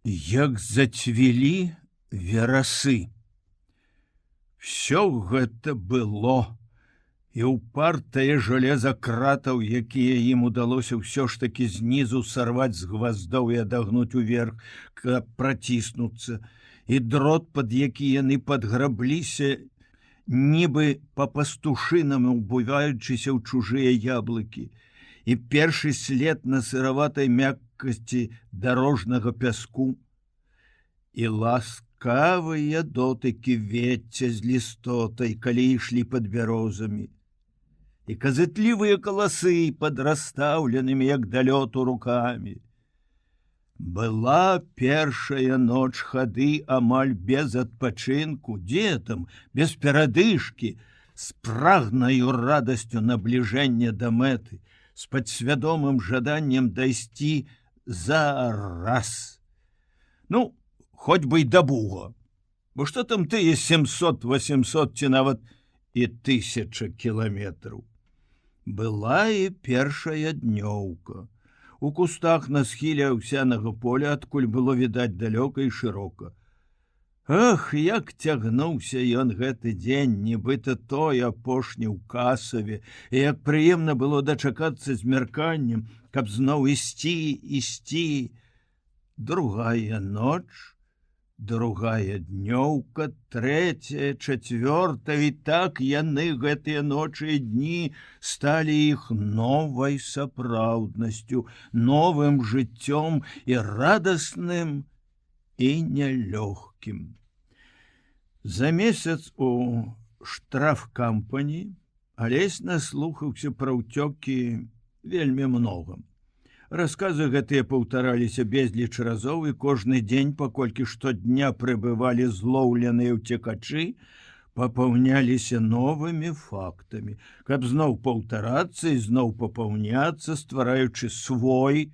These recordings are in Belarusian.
Як зацвілі верасы. Всё гэта было, і ўпартае жалеза кратаў, якія ім удалося ўсё ж такі знізу сарваць з гваздоў і адагнуць уверх, каб праціснуцца, і дрот, пад які яны падграбліся, нібы па-пастушынаму ўбываючыся ў чужыя яблыкі, і першы след на сыраватай мяккасці дарожнага пяску, і ласкавыя дотыкі вецця з лістотай, калі ішлі пад бярозамі, і казытлівыя каласы пад расстаўленымі, як да лёту, рукамі. Была першая ноч хады амаль без адпачынку, дзе там, без перадышкі, з прагнаю радасцю набліжэння да мэты, з падсвядомым жаданнем дайсці зараз. Ну, хоць бы і да Буга, бо што там тыя 700-800 ці нават і 1000 кіламетраў. Была і першая днёўка. У кустах на схіле аўсянага поля, адкуль было відаць далёка і шырока. Ах, як цягнуўся ён гэты дзень, нібыта той апошні ў Касаве, і як прыемна было дачакацца змярканнем, каб зноў ісці. Другая ноч, другая днёўка, трэцяя, чацвёртая, і так яны гэтыя ночы і дні сталі іх новай сапраўднасцю, новым жыццём і радасным і нялёгкім. За месяц у штрафкампані Алесь наслухаўся пра ўцёкі вельмі многа. Расказы гэтыя паўтараліся безліч разоў, і кожны дзень, паколькі штодня прыбывалі злоўленыя ўцекачы, папаўняліся новымі фактамі, каб зноў паўтарацца і зноў папаўняцца, ствараючы свой,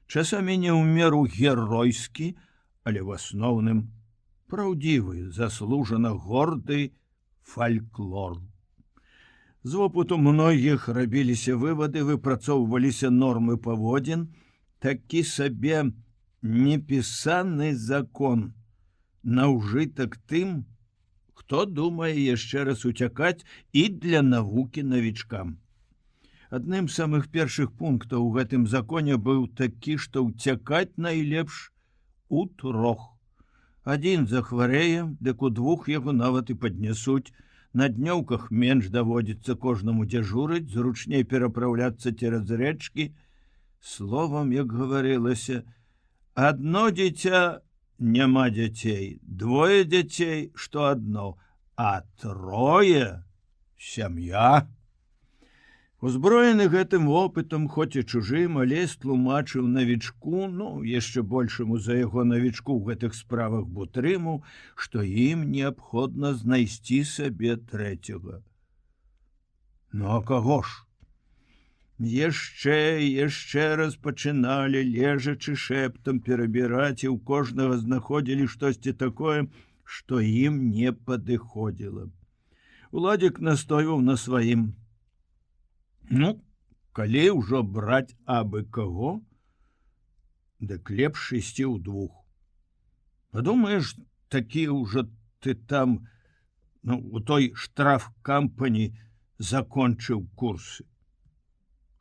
часамі не ў меру геройскі, але в асноўным праўдзівы, заслужана горды фальклор. З опыту многіх рабіліся вывады, выпрацоўваліся нормы паводзін, такі сабе непісаны закон на ўжытак тым, хто думае яшчэ раз уцякаць, і для навукі навічкам. Адным з самых першых пунктаў у гэтым законе быў такі, што ўцякаць найлепш утрох. Адзін захварэе, дык удвух яго нават і паднясуць. На днёўках менш даводзіцца кожнаму дзяжурыць, зручней перапраўляцца цераз рэчкі. Словам, як гаварылася, адно дзіця няма дзяцей, двое дзяцей, што адно, а трое сям'я. Узброены гэтым опытам, хоць і чужым, Алесь тлумачыў навічку, яшчэ большаму за яго навічку ў гэтых справах Бутрыму, што ім неабходна знайсці сабе трэцяга. А каго ж? Яшчэ раз пачыналі, лежачы шэптам перабіраць, і ў кожнага знаходзілі штосьці такое, што ім не падыходзіла. Уладзік настойваў на сваім. Калі ўжо браць абы каго, дык лепш ісці ўдвух. Падумаеш, такі ўжо ты там, у той штрафкампані закончыў курсы.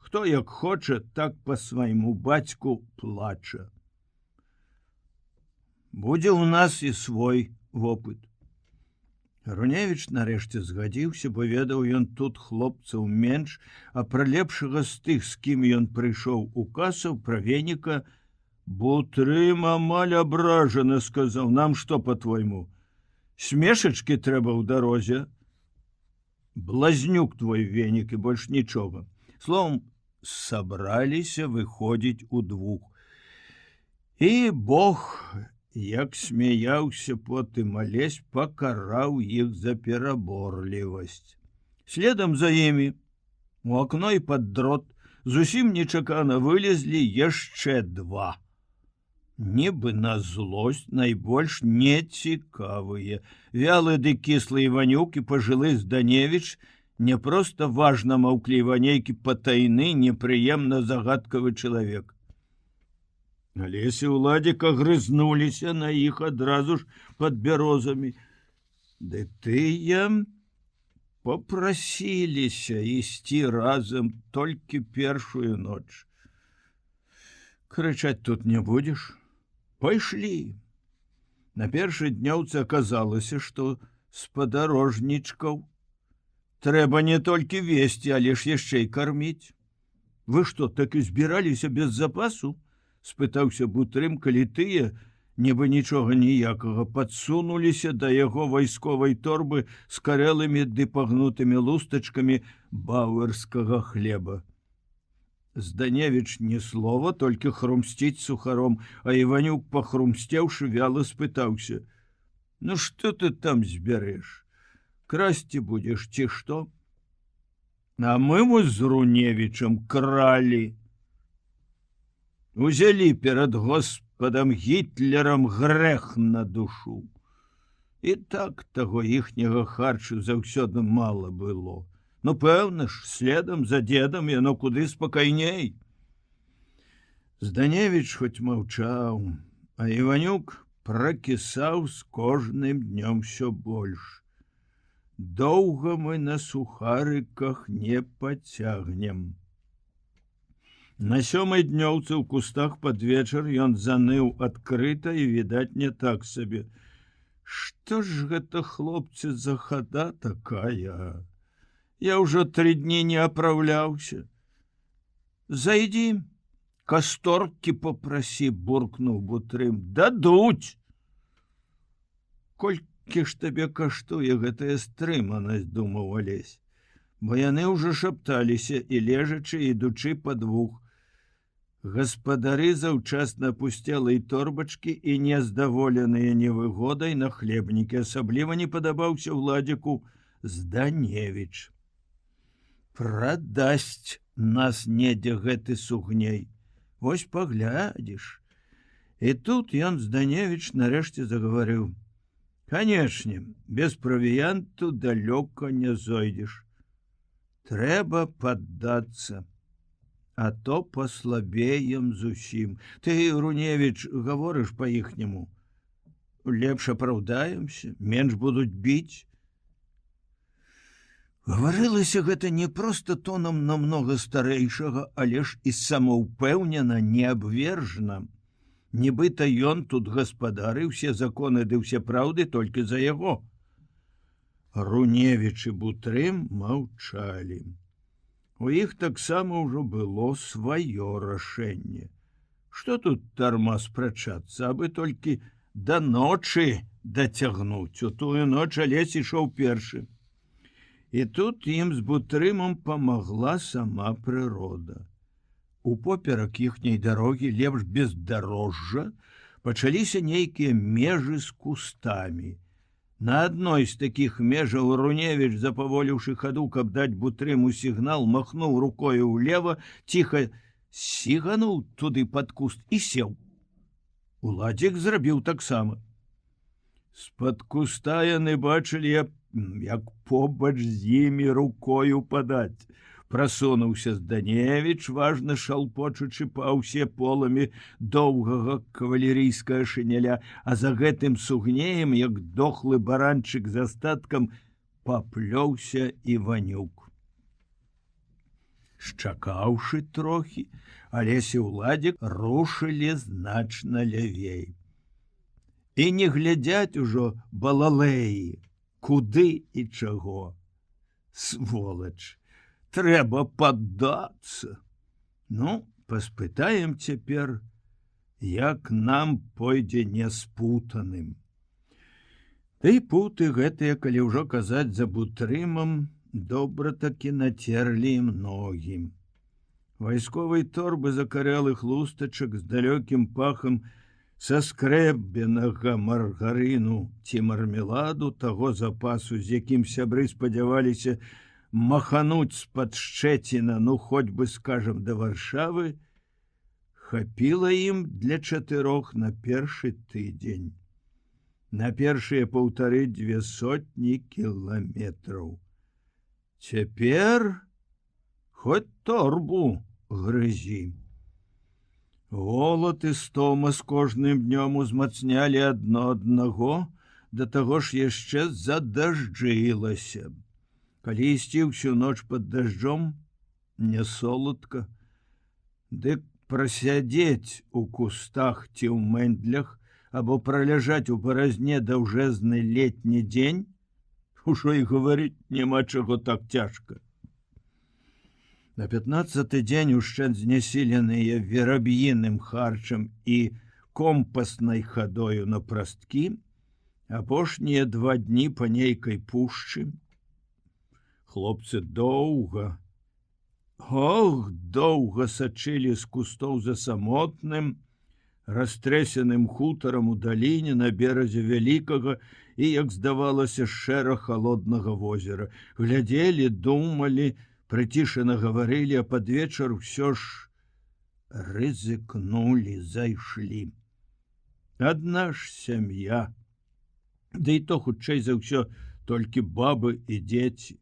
Хто як хоча, так па свайму бацьку плача. Будзе ў нас і свой вопыт. Руневіч нарэшце згадзіўся, бо ведаў ён тут хлопцаў менш, а пра лепшага з тых, з кім ён прыйшоў у Касаў, пра Веніка, Бутрым амаль абражана сказаў: нам што, па-твойму, смешачкі трэба ў дарозе? Блазнюк твой Венік, і больш нічога. Словом, сабраліся выходзіць удвух. І Бог, як смяяўся потым, Алесь пакараў іх за пераборлівасць. Следам за імі у акно і пад дрот зусім нечакана вылезлі яшчэ два. Нібы на злосць найбольш нецікавыя. Вялы ды кіслы Іванюк і пажылы Зданевіч, не проста важна маўкліва, нейкі патайны, непрыемна загадкавы чалавек. Алесь і Уладзік агрызнуліся на іх адразу ж пад бярозамі. Ды тыя попрасіліся ісці разам толькі першую ноч. Крычаць тут не будзеш? Пайшлі. На першай днёўцы аказалася, што спадарожнічкаў трэба не толькі весці, але ж яшчэ і карміць. Вы што, так і збіраліся без запасу? Спытаўся Бутрым, калі тыя, нібы нічога ніякага, падсунуліся да яго вайсковай торбы з карэлымі ды пагнутымі лустачкамі бауэрскага хлеба. Зданевіч ні слова, толькі хрумсціць сухаром, а Іванюк, пахрумсцеўшы, вяла спытаўся: ну што ты там збярэш? Красці будзеш ці што? А мы вось з Руневічам кралі. Узялі перад Господам Гітлерам грэх на душу. І так таго іхняга харчу заўсёды мала было. Ну, пэўна ж, следам за дзедам яно куды спакайней. Зданевіч хоць маўчаў, а Іванюк пракісаў з кожным днём усё больш. Доўга мы на сухарыках не пацягнем. На сёмай днёўцы ў кустах пад вечар ён заныў адкрыта і, відаць, не так сабе. Што ж гэта, хлопцы, за хада такая? Я ўжо 3 дні не апраўляўся. Зайдзі, касторкі попрасі, буркнуў Бутрым. Дадуць. Колькі ж табе каштуе гэтая стрыманасць, думаў Алесь, бо яны ўжо шапталіся і лежачы, ідучы па двух. Гаспадары заўчасна апусцелай торбачкі і нездаволеныя невыгодай на хлебнікі. Асабліва не падабаўся Уладзіку Зданевіч. Прадасць нас недзе гэты сугней. Вось паглядзіш. І тут ён, Зданевіч, нарэшце загаварыў: канечне, без правіянту далёка не зойдзеш. Трэба паддацца, а то паслабеем зусім. Ты, Руневіч, гаворыш па-іхняму. Лепш апраўдаемся, менш будуць біць. Гаварылася гэта не проста тонам намнога старэйшага, але ж і самаўпэўнена, неабвержна. Нібыта ён тут гаспадар, і ўсе законы ды ўсе праўды толькі за яго. Руневіч і Бутрым маўчалі. У іх таксама ўжо было сваё рашэнне. Што тут дарма спрачацца, абы толькі да ночы дацягнуць. У тую ноч Алесь ішоў першы. І тут ім з Бутрымам памагла сама прырода. Упоперак іхняй дарогі, лепш бездарожжа, пачаліся нейкія межы з кустамі. На адной з такіх межаў Руневіч, запаволіўшы хаду, каб даць Бутрыму сігнал, махнуў рукою ўлева, ціха сігануў туды пад куст і сеў. Уладзік зрабіў таксама. З-пад куста яны бачылі, як побач з імі рукою падаць. Прасунуўся Зданевіч, важна шалпочучы па ўсе поламі доўгага кавалерійскага шыняля, а за гэтым сугнеем, як дохлы баранчык з астаткам, паплёўся Іванюк. Шчакаўшы трохі, Алесь і Уладзік рушылі значна лявей. І не глядзяць ужо балалеі, куды і чаго. Сволач! Трэба паддацца. Ну, паспытаем цяпер, як нам пойдзе няспутаным. Ды путы гэтыя, калі ўжо казаць за Бутрымам, добра такі нацерлі ім ногі. Вайсковай торбы закарэлых лустачак з далёкім пахам са скрэббенага маргарыну ці мармеладу, таго запасу, з якім сябры спадзяваліся махануць з-пад Шчэціна, ну хоць бы, скажам, да Варшавы, хапіла ім для 4 на першы тыдзень. На першыя 1,5–2 кіламетраў. Цяпер хоць торбу грызі. Голад і стома з кожным днём узмацнялі адно аднаго, да таго ж яшчэ задажджылася. Калі ісці ўсю ноч пад дажджом, не соладка, дык прасядзець у кустах ці ў мэндлях або праляжаць у баразне даўжэзны летні дзень, ужо і гаварыць няма чаго так цяжка. На 15-й дзень ушчэнт знясіленыя вераб'іным харчам і компаснай хадою на прасткі, апошнія 2 дні па нейкай пушчы. Хлопцы доўга сачылі з кустоў за самотным, растрэсеным хутарам у даліне на беразе вялікага і, як здавалася, шэра халоднага возера. Глядзелі, думалі, прыцішана гаварылі, а пад вечар усё ж рызыкнулі, зайшлі. Адна ж сям'я, ды і то хутчэй за ўсё толькі бабы і дзеці.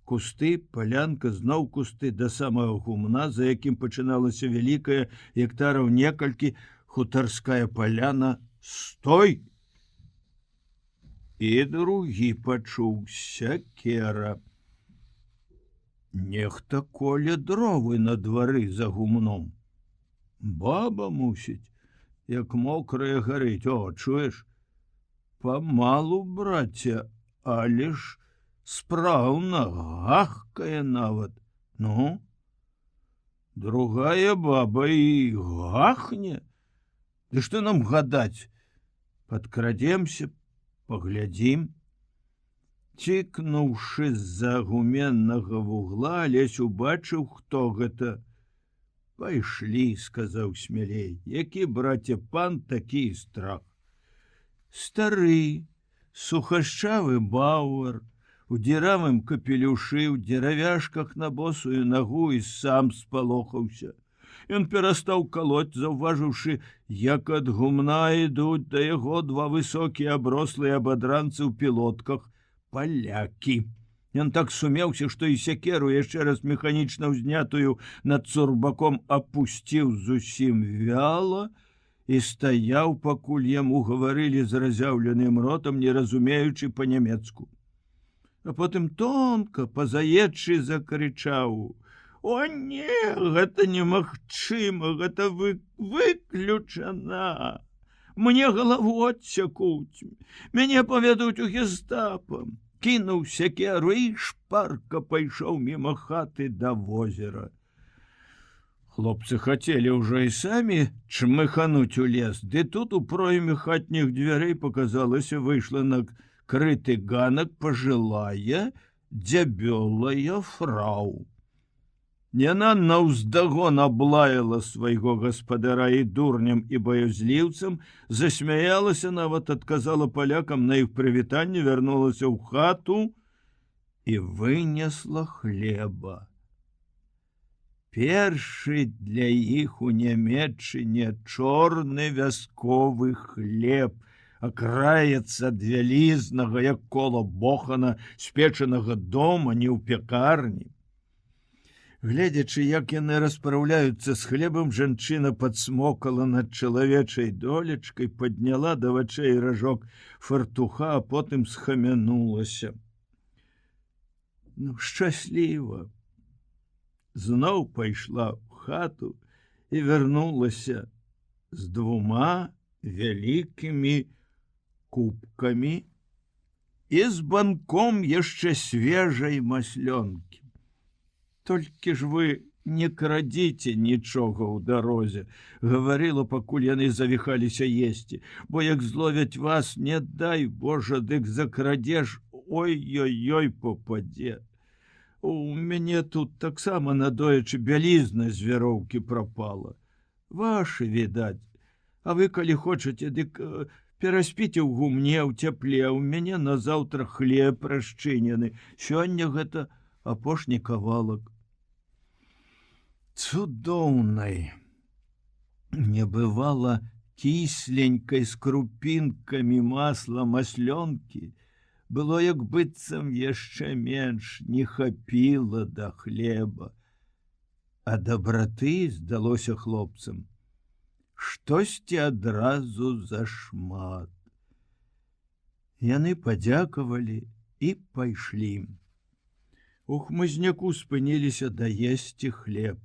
Кусты, палянка, зноў кусты да самага гумна, за якім пачыналася вялікая, гектараў некалькі, хутарская паляна. Стой! І другі пачуў сякера. Нехта коле дровы на двары за гумном. Баба, мусіць, як мокрая гарыць. О, чуеш? Памалу, браце, але ж спраўна, гахкае нават. Ну, другая баба і гахне. Ды што нам гадаць? Падкрадземся, паглядзім. Цікнуўшы з-за гуменнага вугла, Лесь убачыў, хто гэта. Пайшлі, сказаў смялей. Які, браце, пан, такі страх. Стары, сухашчавы бауэр, у дзіравым капелюшы, у дзеравяшках на босую нагу і сам спалохаўся. Ён перастаў калоць, заўважыўшы, як ад гумна ідуць да яго 2 высокія аброслыя абадранцы ў пілотках, палякі. Ён так сумеўся, што і сякеру яшчэ раз механічна ўзнятую над цурбаком апусціў зусім вяла і стаяў, пакуль яму гаварылі з разяўленым ротам, не разумеючы па-нямецку. А потым тонка, па-заечы закрычаў: «О, не, гэта немагчыма, гэта выключана. Мне галаву адсякуць, мяне паведуць у гестапа». Кінуў сякеру і шпарка пайшоў міма хаты да возера. Хлопцы хацелі ўжо і самі чмыхануць у лес, ды тут у пройме хатніх дзвярэй показалася, выйшла на крыты ганак пажылая, дзябёлая фрау. Яна наўздагон аблаяла свайго гаспадара і дурням і баязліўцам, засмяялася, нават адказала палякам на іх прывітанне, вярнулася ў хату і вынесла хлеба. Першы для іх у Нямецчыне чорны вясковы хлеб, акраецца ад вялізнага, як кола бохана, спечанага дома, не ў пякарні. Гледзячы, як яны распраўляюцца з хлебам, жанчына падсмокала над чалавечай долечкай, падняла да вачэй ражок фартуха, а потым схамянулася. Ну, шчасліва. Зноў пайшла ў хату і вярнулася з 2 вялікімі кубкамі і з банком яшчэ свежай маслёнкі. Толькі ж вы не крадзіце нічога ў дарозе, гаварыла, пакуль яны завіхаліся есці, бо як зловяць вас, не дай Божа, дык закрадзеш, ой-ой-ой, попадзе. У мяне тут таксама надоечы бялізна з вяроўкі прапала. Вашы, відаць. А вы, калі хочаце, дык пераспіце ў гумне, ў цяпле, у мяне назаўтра хлеб расчынены. Сёння гэта апошні кавалак. Цудоўнай, не бывала кісленькай з крупінкамі масла маслёнкі, было як быццам яшчэ менш, не хапіла да хлеба. А дабраты, здалося хлопцам, штосьці адразу зашмат. Яны падзякавалі і пайшлі. У хмызняку спыніліся даесці хлеб.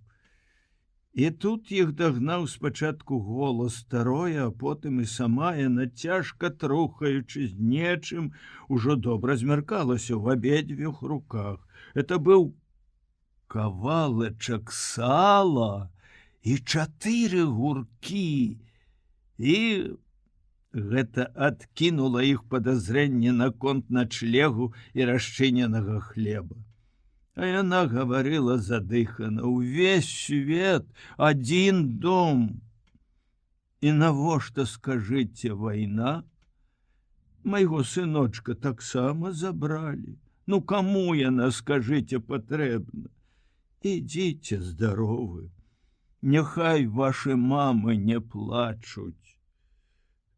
І тут іх дагнаў спачатку голас старое, а потым і сама яна, цяжка трухаючы з нечым, ужо добра змяркалася ў абедзвюх руках. Это быў кавалачак сала і 4 гуркі. І гэта адкінула іх падазрэнне наконт начлегу і расчыненага хлеба. А яна гаварыла задыхана: увесь свет, адзін дом. І навошта, скажыце, вайна? Майго сыночка таксама забралі. Ну, каму яна, скажыце, патрэбна? Ідзіце здаровы. Няхай вашы мамы не плачуць.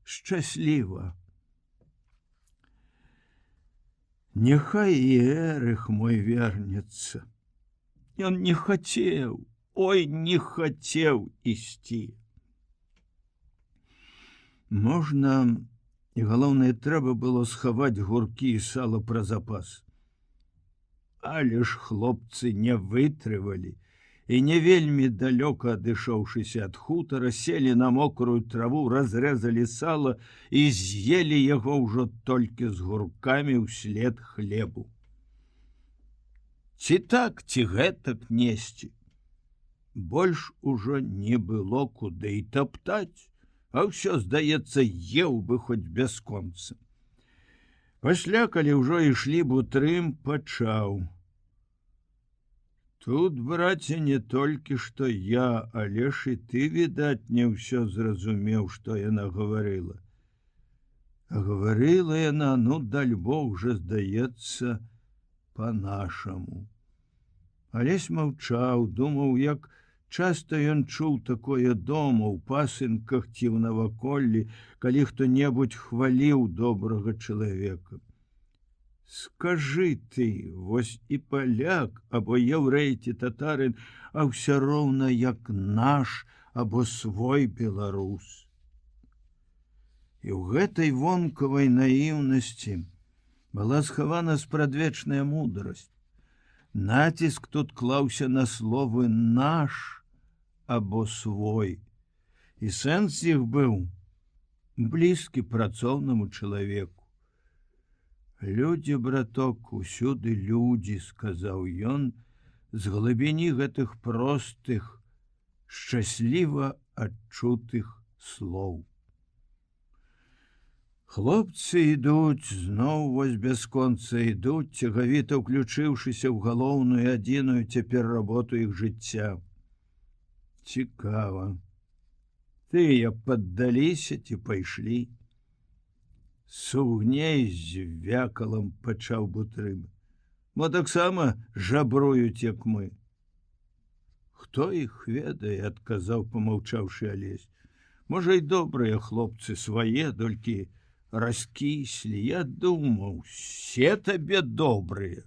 Шчасліва. Няхай і Эрых мой вернецца. Ён не хацеў, ой, не хацеў ісці. Можна, і галоўнае, трэба было схаваць гуркі і сала пра запас. Але ж хлопцы не вытрывалі, і не вельмі далёка адышоўшыся ад хутара, селі на мокрую траву, разрэзалі сала і з'елі яго ўжо толькі з гуркамі ўслед хлебу. Ці так, ці гэтак несці. Больш ужо не было куды і таптаць, а ўсё, здаецца, еў бы хоць бясконца. Пасля, калі ўжо ішлі, Бутрым пачаў: тут, браце, не толькі што я, але ж і ты, відаць, не ўсё зразумеў, што яна гаварыла. А гаварыла яна, ну, даль Бог жа, здаецца, па-нашаму. Алесь маўчаў, думаў, як часта ён чуў такое дома, у пасынках ці ў наваколлі, калі хто-небудзь хваліў добрага чалавека. Скажы ты, вось і паляк, або яўрэй ці татарын, а ўсё роўна як наш, або свой беларус. І ў гэтай вонкавай наіўнасці была схавана спрадвечная мудрасць. Націск тут клаўся на словы «наш» або «свой». І сэнс іх быў блізкі працоўнаму чалавеку. Людзі, браток, усюды людзі, сказаў ён з глыбіні гэтых простых, шчасліва адчутых слоў. Хлопцы ідуць, зноў вось бясконца ідуць, цягавіта ўключыўшыся ў галоўную адзіную цяпер работу іх жыцця. Цікава. Тыя паддаліся ці пайшлі? Сугней з вякалам пачаў Бутрым. Мо таксама жабруюць, як мы. Хто іх ведае, адказаў, памаўчаўшы Алесь. Можа, і добрыя хлопцы свае, толькі раскіслі. Я думаў, все табе добрыя.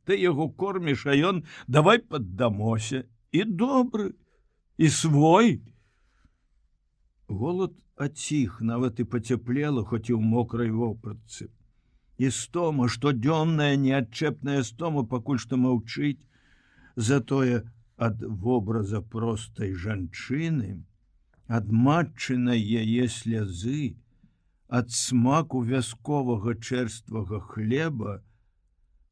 Ты яго корміш, а ён давай паддамося. І добры, і свой. Голад аціх, нават і пацяплела, хоць і ў мокрай вопратцы. І стома, штодзённая неадчэпная стома пакуль што маўчыць, затое ад вобраза простай жанчыны, ад матчынай яе слязы, ад смаку вясковага чэрствага хлеба,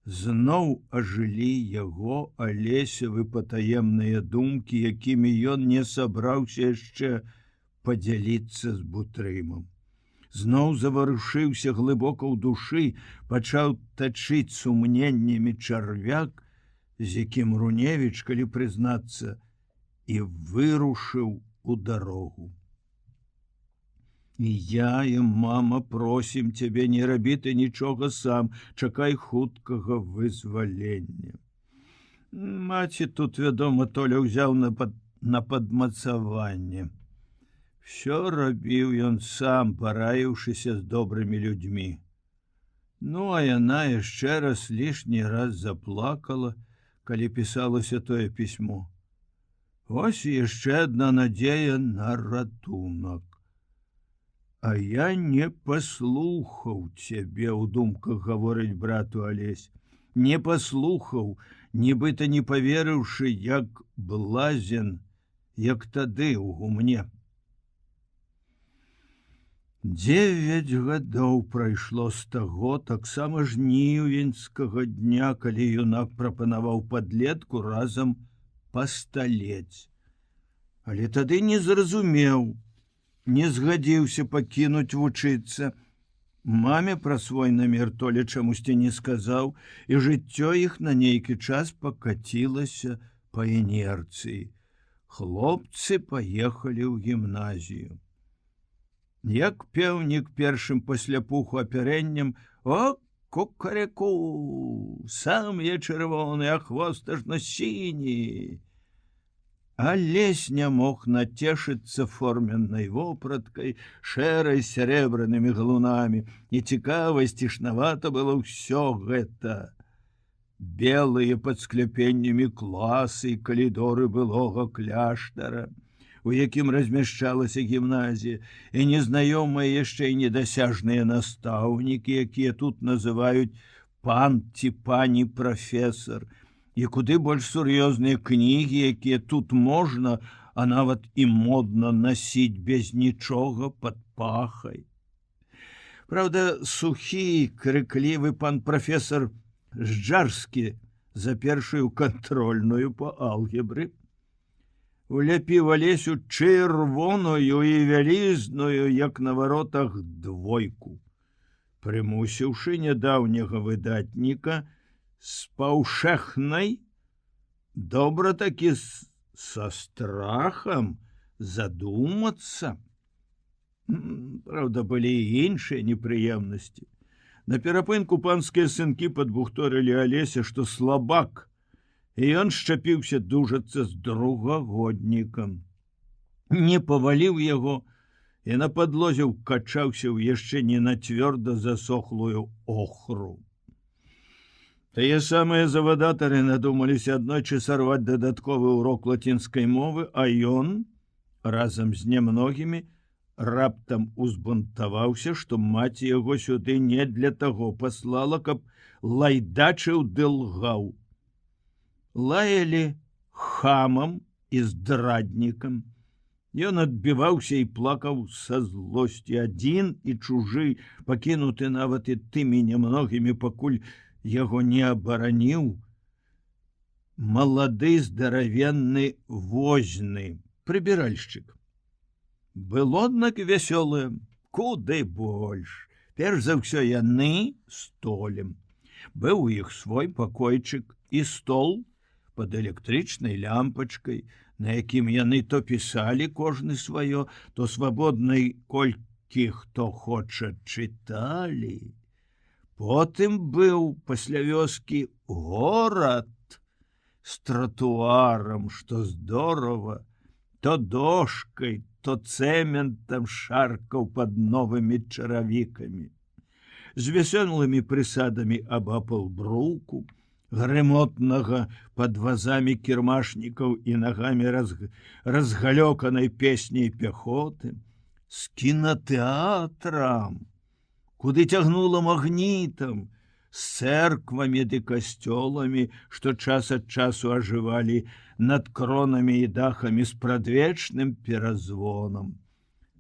зноў ажылі яго, Алесевы, патаемныя думкі, якімі ён не сабраўся яшчэ падзяліцца з Бутрымам. Зноў заварушыўся глыбока ў душы, пачаў тачыць сумненнямі чарвяк, з якім Руневіч, калі прызнацца, і вырушыў у дарогу. І я, і мама просім цябе, не рабі ты нічога сам, чакай хуткага вызвалення. Маці тут, вядома, Толя ўзяў на падмацаванне. Всё рабіў ён сам, параіўшыся з добрымі людзьмі. Ну, а яна яшчэ раз лішні раз заплакала, калі пісалася тое пісьмо. Ось яшчэ адна надзея на ратунак. А я не паслухаў цябе, у думках гаворыць брату Алесь. Не паслухаў, нібыта не паверыўшы, як блазен, як тады ў гумне. 9 гадоў прайшло з таго, таксама жнівеньскага дня, калі юнак прапанаваў падлетку разам пасталець. Але тады не зразумеў, не згадзіўся пакінуць вучыцца. Маме пра свой намер Толя чамусьці не сказаў, і жыццё іх на нейкі час пакацілася па інерцыі. Хлопцы паехалі ў гімназію. Як пеўнік першым пасля пуху апярэннем: «О, кукареку, сам я чырвоны, а хвост аж на сіні». Алесь не мог нацешыцца форменнай вопраткай, шэрай з сярэбранымі галунамі, і цікава, цішнавата было ўсё гэта. Белыя пад скляпеннямі класы і калідоры былога кляштара, у якім размяшчалася гімназія, і незнаёмыя яшчэ і недасяжныя настаўнікі, якія тут называюць пан ці пані прафесар, і куды больш сур'ёзныя кнігі, якія тут можна, а нават і модна насіць без нічога пад пахай. Праўда, сухі, крыклівы пан прафесар Жджарскі за першую кантрольную па алгебры уляпіў Алесю чырвоную і вялізную, як на варотах, 2, прымусіўшы нядаўняга выдатніка з паўшэхнай, добра такі са страхам задумацца. Праўда, былі і іншыя непрыемнасці. На перапынку панскія сынкі падбухторылі Алеся, што слабак, і ён шчапіўся дужацца з другагоднікам. Не паваліў яго, і на падлозе ўкачаўся ў яшчэ не на цвёрда засохлую охру. Тыя самыя завадатары надумаліся аднойчы сарваць дадатковы урок лацінскай мовы, а ён, разам з немногімі, раптам узбунтаваўся, што маці яго сюды не для таго паслала, каб лайдачыў ды лгаў. Лаялі хамам і здраднікам. Ён адбіваўся і плакаў са злосці. Адзін і чужы, пакінуты нават і тымі немногімі, пакуль яго не абараніў малады здаравенны возьны, прыбіральшчык. Было, аднак, вясёлае, куды больш. Перш за ўсё яны столем. Быў у іх свой пакойчык і стол пад электрычнай лямпачкай, на якім яны то пісалі кожны сваё, то свабоднай колькі хто хоча чыталі. Потым быў пасля вёскі горад з тратуарам, што здорава, то дошкай, то цэментам шаркаў пад новымі чаравікамі, з весёлымі прысадамі абапал бруку, грымотнага пад вазамі кірмашнікаў і нагамі разгалёканай песняй пяхоты, з кінатэатрам, куды цягнула магнітам, з цэрквамі ды касцёламі, што час ад часу ажывалі над кронамі і дахамі з прадвечным перазвонам,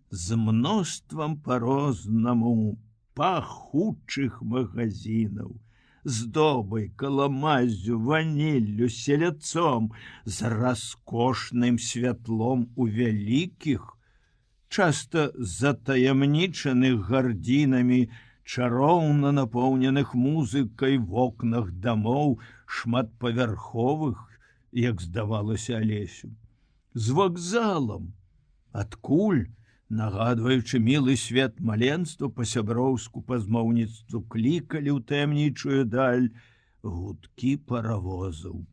з мноствам па-рознаму пахучых магазинаў, з добай, каламаззю, ваніллю, селяцом, з раскошным святлом у вялікіх, часта затаямнічаных гардзінамі, чароўна напоўненых музыкай вокнах дамоў шматпавярховых, як здавалася Алесю, з вакзалам, адкуль, нагадваючы мілы свет маленства, па-сяброўску па змоўніцтву клікалі ў таямнічую даль гудкі паравозаў.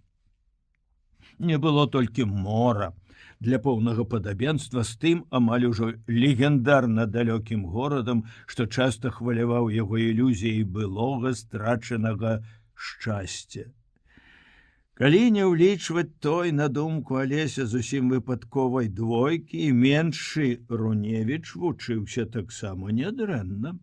Не было толькі мора для поўнага падабенства з тым амаль ужо легендарна далёкім горадам, што часта хваляваў яго ілюзіяй былога страчанага шчасця. Калі не ўлічваць той, на думку Алеся, зусім выпадковай двойкі, і меншы Руневіч вучыўся таксама нядрэнна.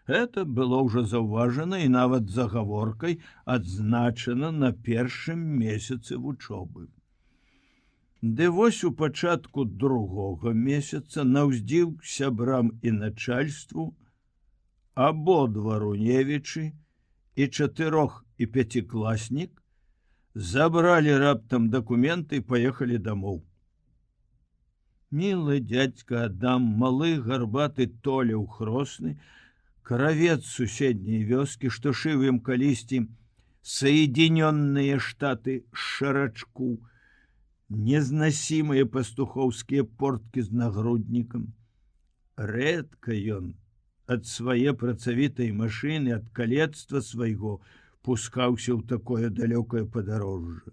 Гэта было ўжо заўважана і нават загаворкай адзначана на першым месяцы вучобы. Ды вось у пачатку другога месяца наўздзіў сябрам і начальству абодва Руневічы і 4- і 5-класнік забралі раптам дакументы і паехалі дамоў. Мілы дядька Адам, малы гарбаты Толя Хросны, каравец суседняй вёскі, што шыў ім калісьці Соединенные Штаты шарачку, незносимые пастухоўскія порткі з нагруднікам. Рэдка ён ад свае працавітай машыны, ад калецтва свайго пускаўся ў такое далёкае падарожжа.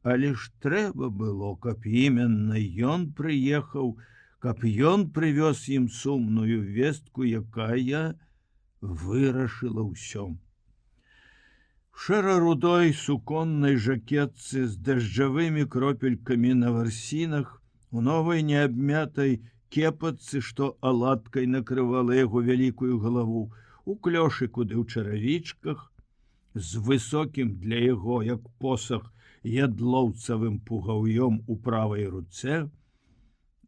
Але ж трэба было, каб іменна ён прыехаў, каб ён прывёз ім сумную вестку, якая вырашыла ўсё. Шэра-рудой суконнай жакетцы з дажджавымі кропелькамі на варсінах, у новай неабмятай кепацы, што аладкай накрывала яго вялікую галаву, у клёшыку ды ў чаравічках, з высокім для яго, як посах, ядлоўцавым пугаўём у правай руцэ,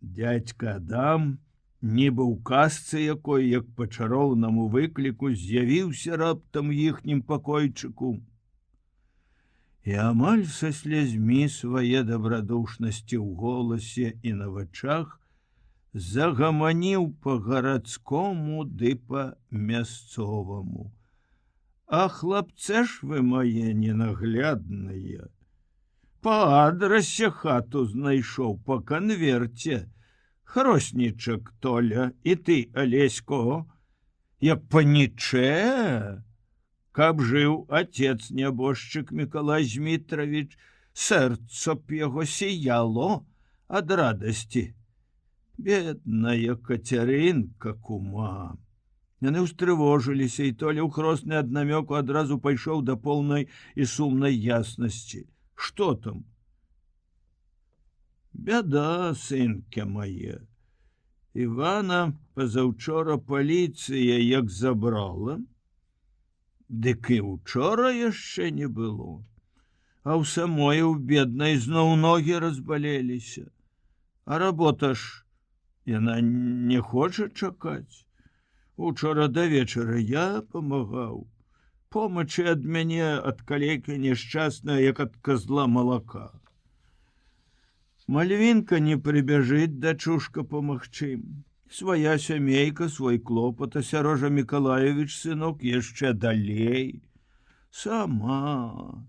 дядька Адам, нібы ў казцы якой, як па чароўнаму выкліку, з'явіўся раптам у іхнім пакойчыку. І амаль са слязьмі свае дабрадушнасці ў голасе і на вачах загаманіў па гарадскому ды па мясцоваму. А хлапцы ж вы мае ненаглядныя. Па адрасе хату знайшоў, па канверце. Хроснічак Толя, і ты, Алесько, як панічэ, каб жыў отец нябожчык Миколай Змітрович, сэрца б яго сіяло ад радасці. Бедная Кацярынка, кума. Яны ўстрывожыліся, і Толя Хросны ад намёку адразу пайшоў да поўнай і сумнай яснасці. Што там? Бяда, сынке мае. Івана пазаўчора паліцыя як забрала, дык і учора яшчэ не было. А ў самой у беднай зноў ногі разбалеліся. А работа ж яна не хоча чакаць. Учора да вечара я памагаў. Помачы ад мяне ад калекі няшчасная, як ад казла малака. Мальвінка не прыбяжыць, дачушка, памагчы. Свая сямейка, свой клопат, а Сярожа Миколаевич, сынок, яшчэ далей. Сама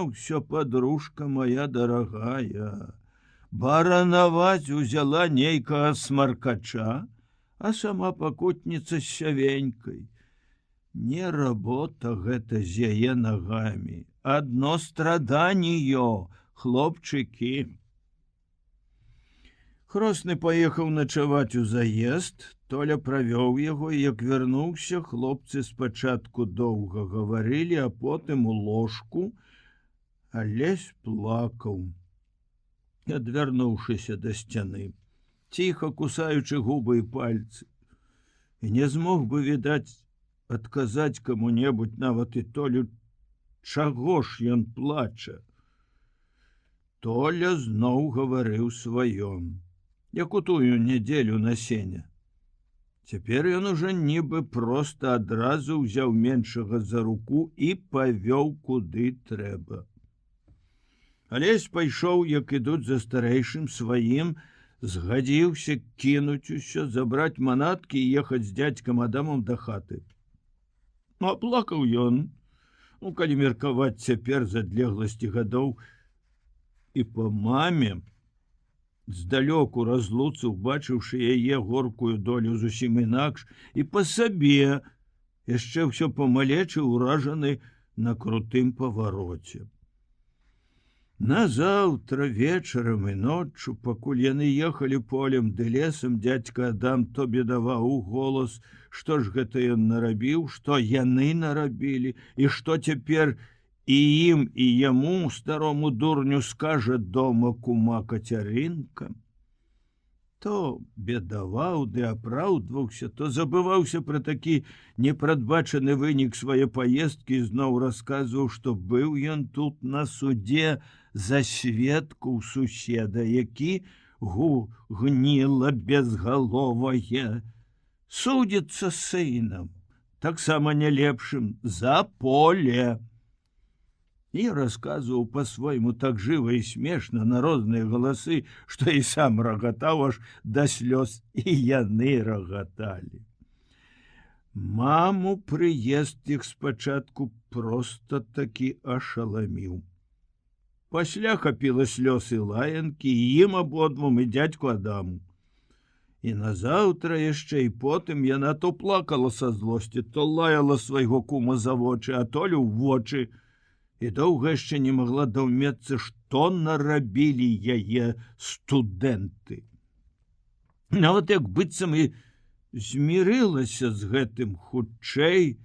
ўсё, подружка моя дарагая. Баранаваць узяла нейкага смаркача, а сама пакутніца з сявенькай. Не работа гэта з яе нагамі, адно страданьё, хлопчыкі. Хросны паехаў начаваць у заезд, Толя правёў яго, і як вярнуўся, хлопцы спачатку доўга гаварылі, а потым у ложку Алесь плакаў, адвярнуўшыся да сцяны, ціха кусаючы губы і пальцы, і не змог бы, відаць, адказаць каму-небудзь, нават і Толю, чаго ж ён плача. Толя зноў гаварыў сваё, як у тую нядзелю на сеня. Цяпер ён ужо нібы проста адразу ўзяў меншага за руку і павёў куды трэба. Алесь пайшоў, як ідуць за старэйшым сваім, згадзіўся кінуць усё, забраць манаткі і ехаць з дядзькам Адамам да хаты. А плакаў ён, калі меркаваць цяпер з адлегласці гадоў, і па маме, здалёку разлуцы, убачыўшы яе горкую долю зусім інакш, і па сабе, яшчэ ўсё памалечы, уражаны на крутым павароце. Назаўтра вечарам і ноччу, пакуль яны ехалі полем ды лесам, дядька Адам то бедаваў у голас, што ж гэта ён нарабіў, што яны нарабілі, і што цяпер і ім, і яму, старому дурню, скажа дома кума Кацярынка, то бедаваў ды апраўдваўся, то забываўся пра такі непрадбачаны вынік свае паездкі і зноў расказваў, што быў ён тут на судзе за сведку ў суседа, які гніла безгаловае, судзіцца з сынам, таксама не лепшым, за поле. І расказваў па-свойму так жыва і смешна на розныя галасы, што і сам рагатаў аж да слёз, і яны рагаталі. Маму прыезд іх спачатку проста такі ашаламіў. Пасля хапіла слёз і лаянкі, і ім абодвум, і дзядзьку Адаму. І назаўтра яшчэ і потым яна то плакала са злосці, то лаяла свайго кума за вочы, а толю ў вочы, і доўга яшчэ не магла даўмецца, што нарабілі яе студэнты. Нават як быццам і змірылася з гэтым хутчэй,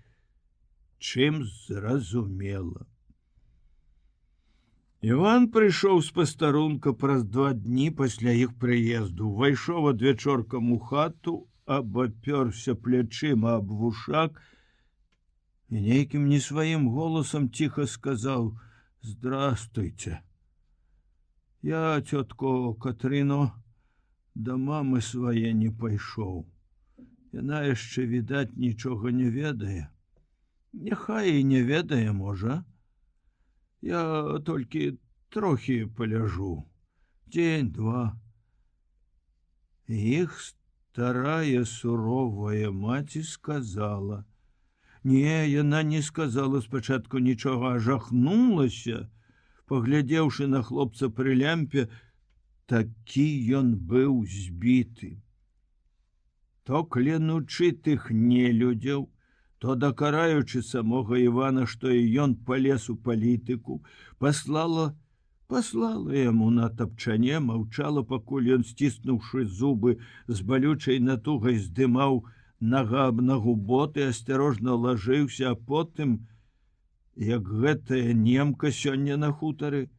чым зразумела. Іван прыйшоў з пастарунка праз 2 дні пасля іх прыезду, увайшоў адвячоркам у хату, абапёрся плячыма аб вушак і нейкім не сваім голасам ціха сказаў: «Здрастуйте. Я, цётко Катрыно, да мамы свае не пайшоў. Яна яшчэ, відаць, нічога не ведае. Няхай і не ведае, можа. Я толькі трохі паляжу. Дзень-два». Іх старая суровая маці сказала: «Не, яна не сказала спачатку нічога, а жахнулася, паглядзеўшы на хлопца пры лямпе, такі ён быў збіты. То клянучы тых нелюдзяў, то дакараючы самога Івана, што і ён палез у палітыку, паслала яму на тапчане, маўчала, пакуль ён, сціснуўшы зубы, з балючай натугай здымаў нага аб нагу боты, асцярожна лажыўся, а потым, як гэтая немка сёння на хутары,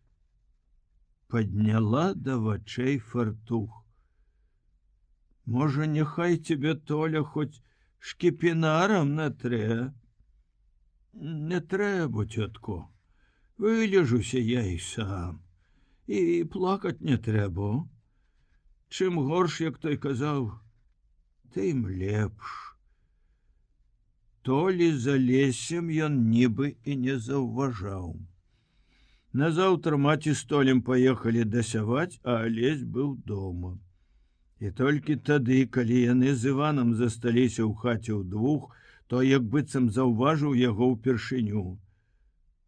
падняла да вачэй фартух. «Можа, няхай тебе, Толя, хоць шкіпінарам натрэ?» «Не трэба, цётко, вылежуся я і сам, і плакаць не трэба. Чым горш, як той казаў, тым лепш». Толі за лесем ён нібы і не заўважаў. Назаўтра маці з Толем паехалі дасяваць, а Алесь быў дома. І толькі тады, калі яны з Іванам засталіся ў хаце ўдвух, то як быццам заўважыў яго ўпершыню.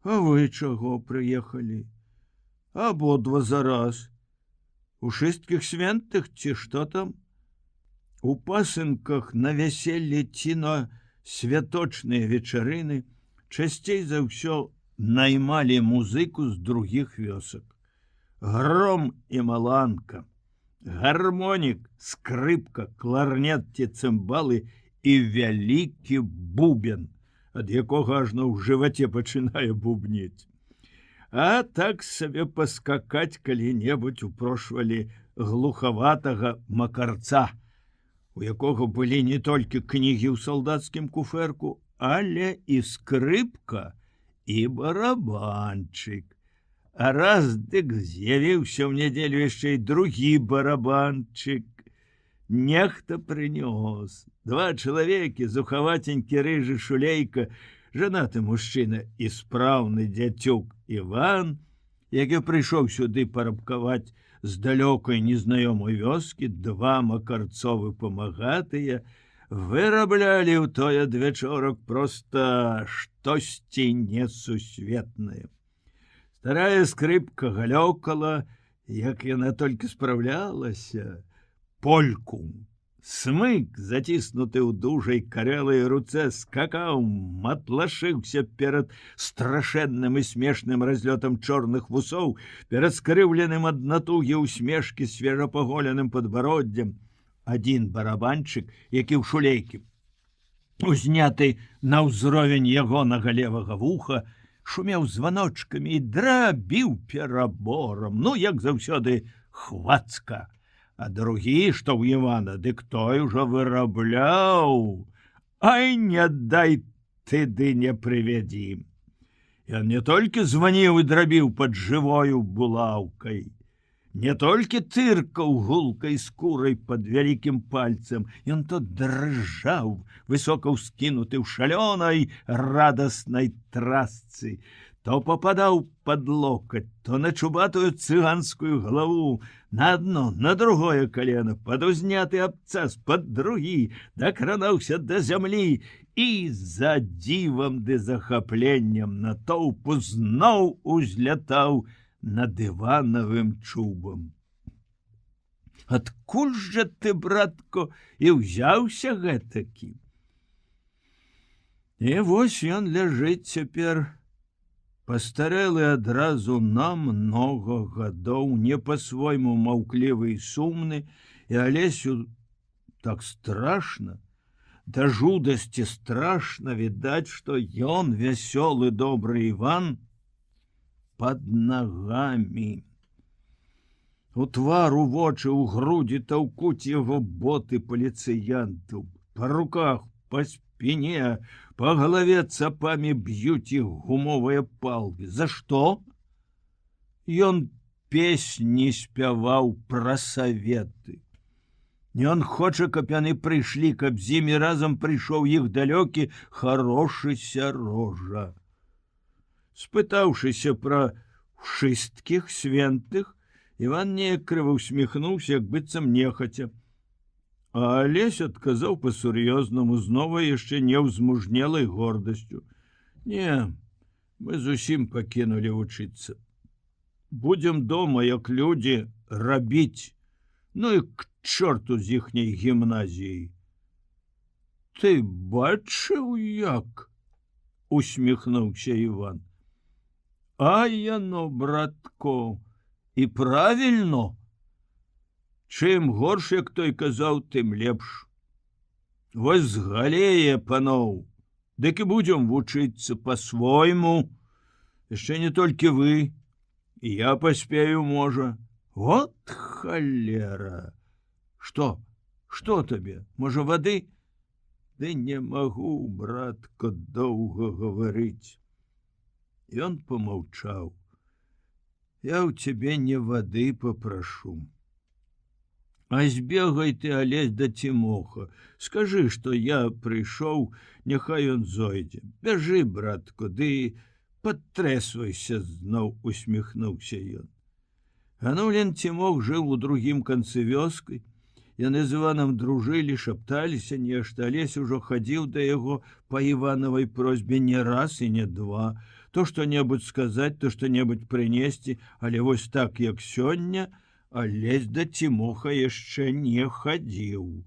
«А вы чаго прыехалі? Абодва зараз. У шысткіх святых ці што там? У пасынках на вяселле ці на святочныя вечарыны часцей за ўсё наймалі музыку з другіх вёсак. Гром і маланка, гармонік, скрыпка, кларнет ці цымбалы і вялікі бубен, ад якога ажно ў жываце пачынае бубніць. А так сабе паскакаць калі-небудзь упрошвалі глухаватага макарца, у якога былі не толькі кнігі ў салдацкім куфэрку, але і скрыпка, і барабанчык. А раз дык з'явіўся ў нядзелю яшчэ і другі барабанчык. Нехта прынёс. 2 чалавекі, зухаватенькі рыжы шулейка, жанаты мужчына і спраўны дзяцюк Іван, які прыйшоў сюды парабкаваць з далёкай незнаёмай вёскі, 2 макарцовы памагатыя, выраблялі ў той адвячорак проста штосьці несусветнае. Старая скрыпка галёкала, як яна толькі спраўлялася, польку. Смык, заціснуты ў дужай карэлай руцэ, скакаў, матлашыўся перад страшэнным і смешным разлётам чорных вусоў, перад скрыўленым ад натугі усмешкі свежапаголеным падбароддзям. Адзін барабанчык, які ў шулейкі, узняты на ўзровень ягонага левага вуха, шумеў званочкамі і драбіў пераборам, ну, як заўсёды, хвацка. А другі, што ў Івана, дык той ужо вырабляў. Ай, не дай ты ды не прывядзі. Ён не толькі званіў і драбіў пад жывою булаўкай, не толькі тыркаў гулкай скурай пад вялікім пальцам, ён то дрыжаў, высока ўскінуты ў шалёнай радаснай трасцы, то попадаў пад локаць, то на чубатую цыганскую галаву, на адно, на другое калена, пад узняты абцас, пад другі, дакранаўся да зямлі і за дзівам ды захапленнем натоўпу зноў узлятаў над Іванавым чубам. Адкуль жа ты, братко, і ўзяўся гэтакі? І вось ён ляжыць цяпер, пастарэлы адразу на многа гадоў, не па-свойму маўклівы і сумны, і Алесю так страшна, да жудасці страшна відаць, што ён, вясёлы добры Іван, пад нагамі. У твар, у вочы, у грудзі таўкуць яго боты паліцыянтаў, па руках, па спіне, па галаве цапамі б'юць іх гумовыя палкі. За што? Ён песні спяваў пра саветы. Ён хоча, каб яны прыйшлі, каб з імі разам прыйшоў іх далёкі харошы сярожа. Спытаўшыся пра шысткіх свентых, Іван неяк крыва усміхнуўся, як быццам нехаця. А Алесь адказаў па-сур'ёзнаму, знова яшчэ неўзмужнелай гордасцю. Не, мы зусім пакінулі вучыцца. Будзем дома, як людзі, рабіць. Ну і к чорту з іхняй гімназіяй. Ты бачыў, як? Усміхнуўся Іван. А яно, братко, і правільно. Чым горш, як той казаў, тым лепш. Вось згалее, паноў, дык і будзем вучыцца па-свойму. Яшчэ не толькі вы, і я паспею, можа. Вот халера! Што? Што табе? Можа, вады? Ды не магу, братко, доўга гаварыць. Ён помаўчаў. Я ў цябе не вады папрашу. А збегай ты, Алесь, да Тимоха. Скажы, што я прыйшоў, няхай ён зойдзе. Бяжы, братко, ды падтрэсвайся, зноў усміхнуўся ён. Ганулін Тимох жыў у другім канцы вёскай. Яны з Іванам дружылі, шапталіся нешта. Алесь ужо хадзіў да яго па Іванавай просьбе не раз і не два. То што-небудзь сказаць, то што-небудзь прынесці, але вось так, як сёння, Алесь да Тимоха яшчэ не хадзіў.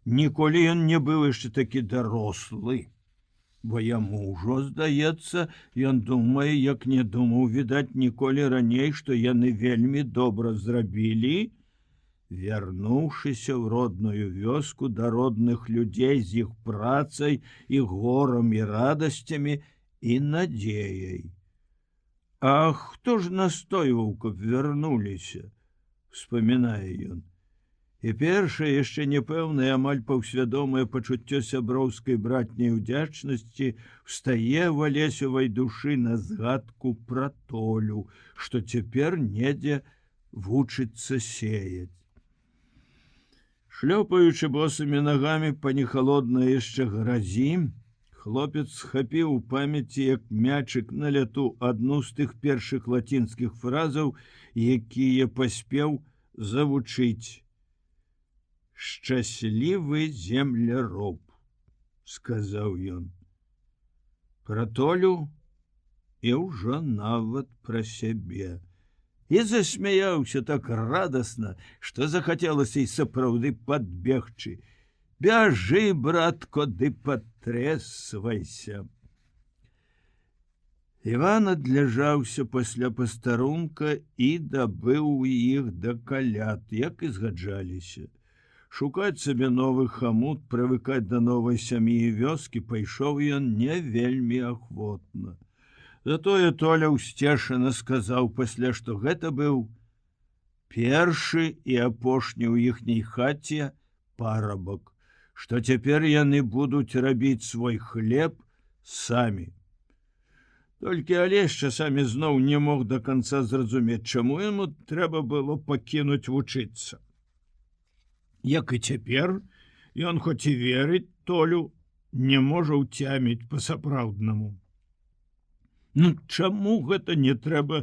Ніколі ён не быў яшчэ такі дарослы. Бо яму ўжо, здаецца, ён думае, як не думаў, відаць, ніколі раней, што яны вельмі добра зрабілі, вярнуўшыся ў родную вёску да родных людзей з іх працай і горам і радасцямі і надзеяй. А хто ж настойваў, каб вярнуліся? Вспамінае ён. І першае, яшчэ непэўнае, амаль паўсвядомае пачуццё сяброўскай братняй удзячнасці встае ў Алесевай душы на згадку пра Толю, што цяпер недзе вучыцца сеяць. Шлёпаючы босымі нагамі па нехалоднай яшчэ гразі, хлопец схапіў у памяці, як мячык на ляту, адну з тых першых лацінскіх фразаў, якія паспеў завучыць. «Шчаслівы земляроб», сказаў ён. Пра Толю і ўжо нават пра сябе. І засмяяўся так радасна, што захацелася і сапраўды падбегчы. «Бяжы, братко, ды патрэсвайся». Іван адляжаўся пасля пастарунка і дабыў іх да каляд, як і згаджаліся. Шукаць сабе новы хамут, прывыкаць да новай сям'і і вёскі пайшоў ён не вельмі ахвотна. Затое Толя ўсцешана сказаў пасля, што гэта быў першы і апошні ў іхняй хаце парабак, што цяпер яны будуць рабіць свой хлеб самі. Толькі Алесь часамі зноў не мог да канца зразумець, чаму яму трэба было пакінуць вучыцца. Як і цяпер, ён хоць і верыць Толю, не можа ўцяміць па-сапраўднаму. Ну чаму гэта не трэба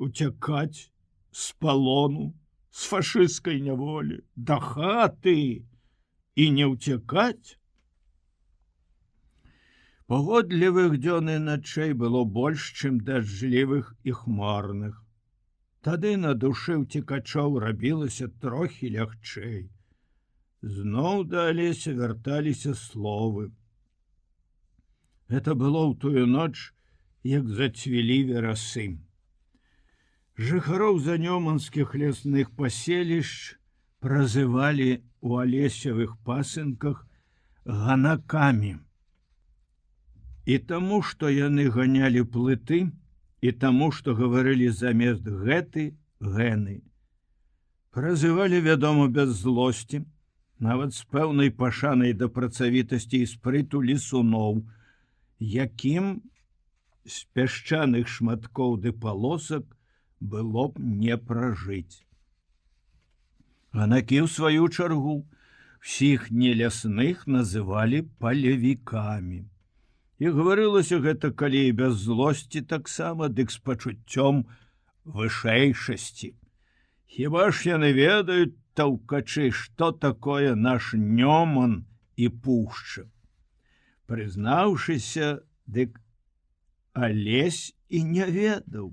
уцякаць з палону, з фашысцкай няволі, да хаты і не ўцякаць? Пагодлівых дзён і начэй было больш, чым дажджлівых і хмарных. Тады на душы ўцекачоў рабілася трохі лягчэй. Зноў да Алеся вярталіся словы. Гэта было ў тую ноч, як зацвілі верасы. Жыхароў занёманскіх лясных паселішч празывалі ў алесевых пасынках ганакамі. І таму, што яны ганялі плыты, і таму, што гаварылі замест гэты гэны. Празывалі, вядома, без злосці, нават з пэўнай пашанай да працавітасці і спрыту лісуноў, якім з пясчаных шматкоў ды палосак было б не пражыць. Ганакі, ў сваю чаргу, всіх нелясных называлі палявікамі. І гаварылася гэта, калі і без злосці таксама, дык з пачуццём вышэйшасці. Хіба ж яны ведаюць, таўкачы, што такое наш Нёман і пушча? Прызнаўшыся, дык Алесь і не ведаў.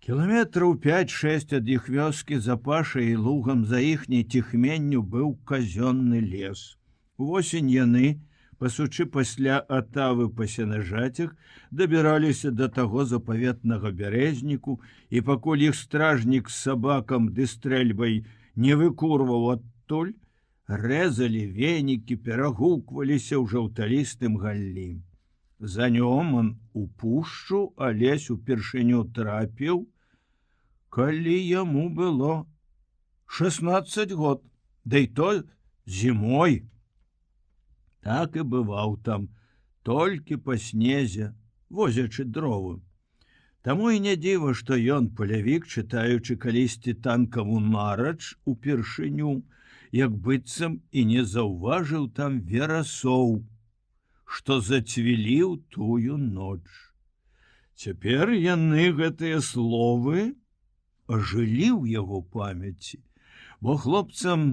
Кіламетраў 5-6 ад іх вёскі за пашай і лугам за іхняй ціхменню быў казённы лес. Увосень яны, пасучы пасля атавы па сенажацях, дабіраліся да таго запаветнага бярэзніку, і пакуль іх стражнік з сабакам ды стрэльбай не выкурваў адтуль, рэзалі венікі, перагукваліся ў жаўталістым галлі. За Нёман у пушчу Алесь упершыню трапіў, калі яму было 16 год, да і то зімой. Так і бываў там, толькі па снезе, возячы дровы. Таму і не дзіва, што ён, палявік, чытаючы калісьці танкаву нарач упершыню, як быццам і не заўважыў там верасоў, што зацвілі ў тую ноч. Цяпер яны, гэтыя словы, ажылі ў яго памяці, бо хлопцам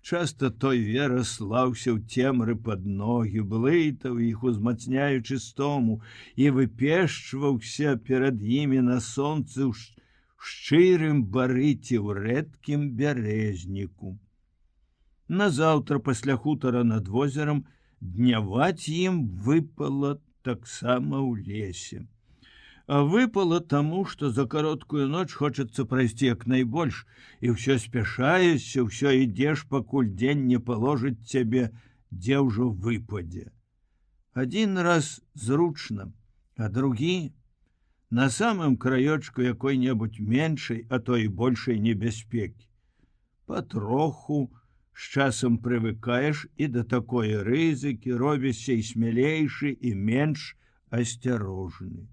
часта той верас слаўся ў цемры пад ногі, блытаў іх, узмацняючы стому, і выпешчваўся перад імі на сонцы ў шчырым барыце ў рэдкім бярэзніку. Назаўтра пасля хутара над возерам дняваць ім выпала таксама ў лесе. А выпала таму, што за кароткую ноч хочацца прайсці як найбольш, і ўсё спяшаешся, ўсё ідзеш, пакуль дзень не паложыць цябе, дзе ўжо выпадзе. Адзін раз зручна, а другі на самым краёчку якой-небудзь меншай, а то і большай небяспекі. Патроху з часам прывыкаеш і да такой рызыкі, робішся і смялейшы, і менш асцярожны.